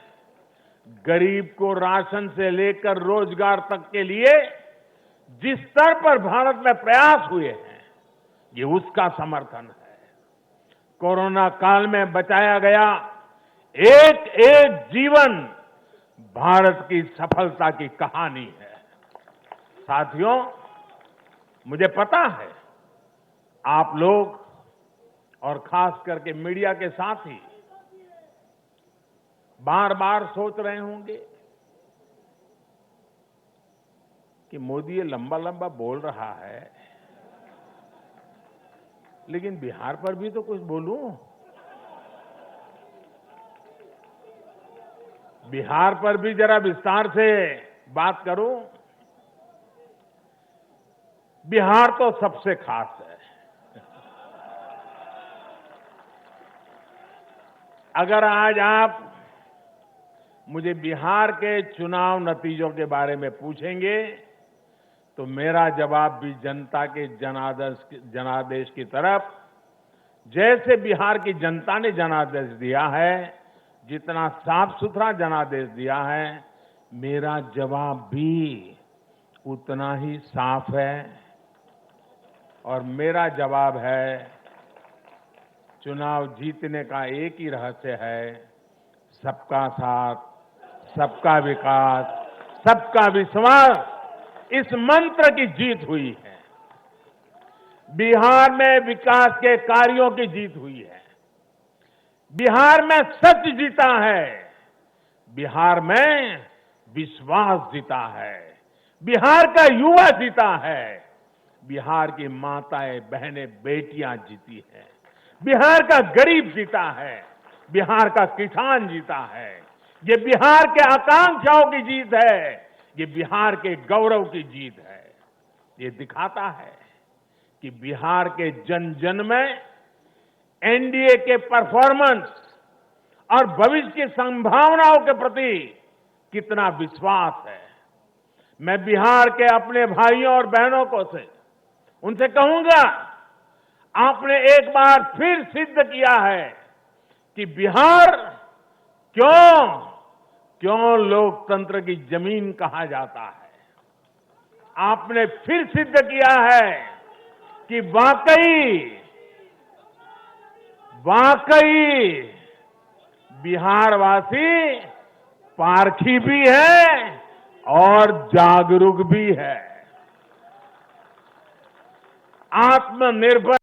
गरीब को राशन से लेकर रोजगार तक के लिए जिस स्तर पर भारत में प्रयास हुए हैं, ये उसका समर्थन है। कोरोना काल में बचाया गया एक एक जीवन भारत की सफलता की कहानी है। साथियों, मुझे पता है आप लोग और खास करके मीडिया के साथी बार बार सोच रहे होंगे कि मोदी ये लंबा लंबा बोल रहा है, लेकिन बिहार पर भी तो कुछ बोलूं। बिहार पर भी जरा विस्तार से बात करूं। बिहार तो सबसे खास है। अगर आज आप मुझे बिहार के चुनाव नतीजों के बारे में पूछेंगे तो मेरा जवाब भी जनता के जनादेश की तरफ, जैसे बिहार की जनता ने जनादेश दिया है, जितना साफ सुथरा जनादेश दिया है, मेरा जवाब भी उतना ही साफ है। और मेरा जवाब है, चुनाव जीतने का एक ही रहस्य है, सबका साथ, सबका विकास, सबका विश्वास। इस मंत्र की जीत हुई है। बिहार में विकास के कार्यों की जीत हुई है। बिहार में सच जीता है। बिहार में विश्वास जीता है। बिहार का युवा जीता है। बिहार की माताएं, बहनें, बेटियां जीती हैं। बिहार का गरीब जीता है। बिहार का किसान जीता है। ये बिहार के आकांक्षाओं की जीत है। ये बिहार के गौरव की जीत है। ये दिखाता है कि बिहार के जन जन में एनडीए के परफॉर्मेंस और भविष्य की संभावनाओं के प्रति कितना विश्वास है। मैं बिहार के अपने भाइयों और बहनों को उनसे कहूंगा, आपने एक बार फिर सिद्ध किया है कि बिहार क्यों लोकतंत्र की जमीन कहा जाता है। आपने फिर सिद्ध किया है कि वाकई बिहारवासी पारखी भी है और जागरूक भी है। आत्मनिर्भर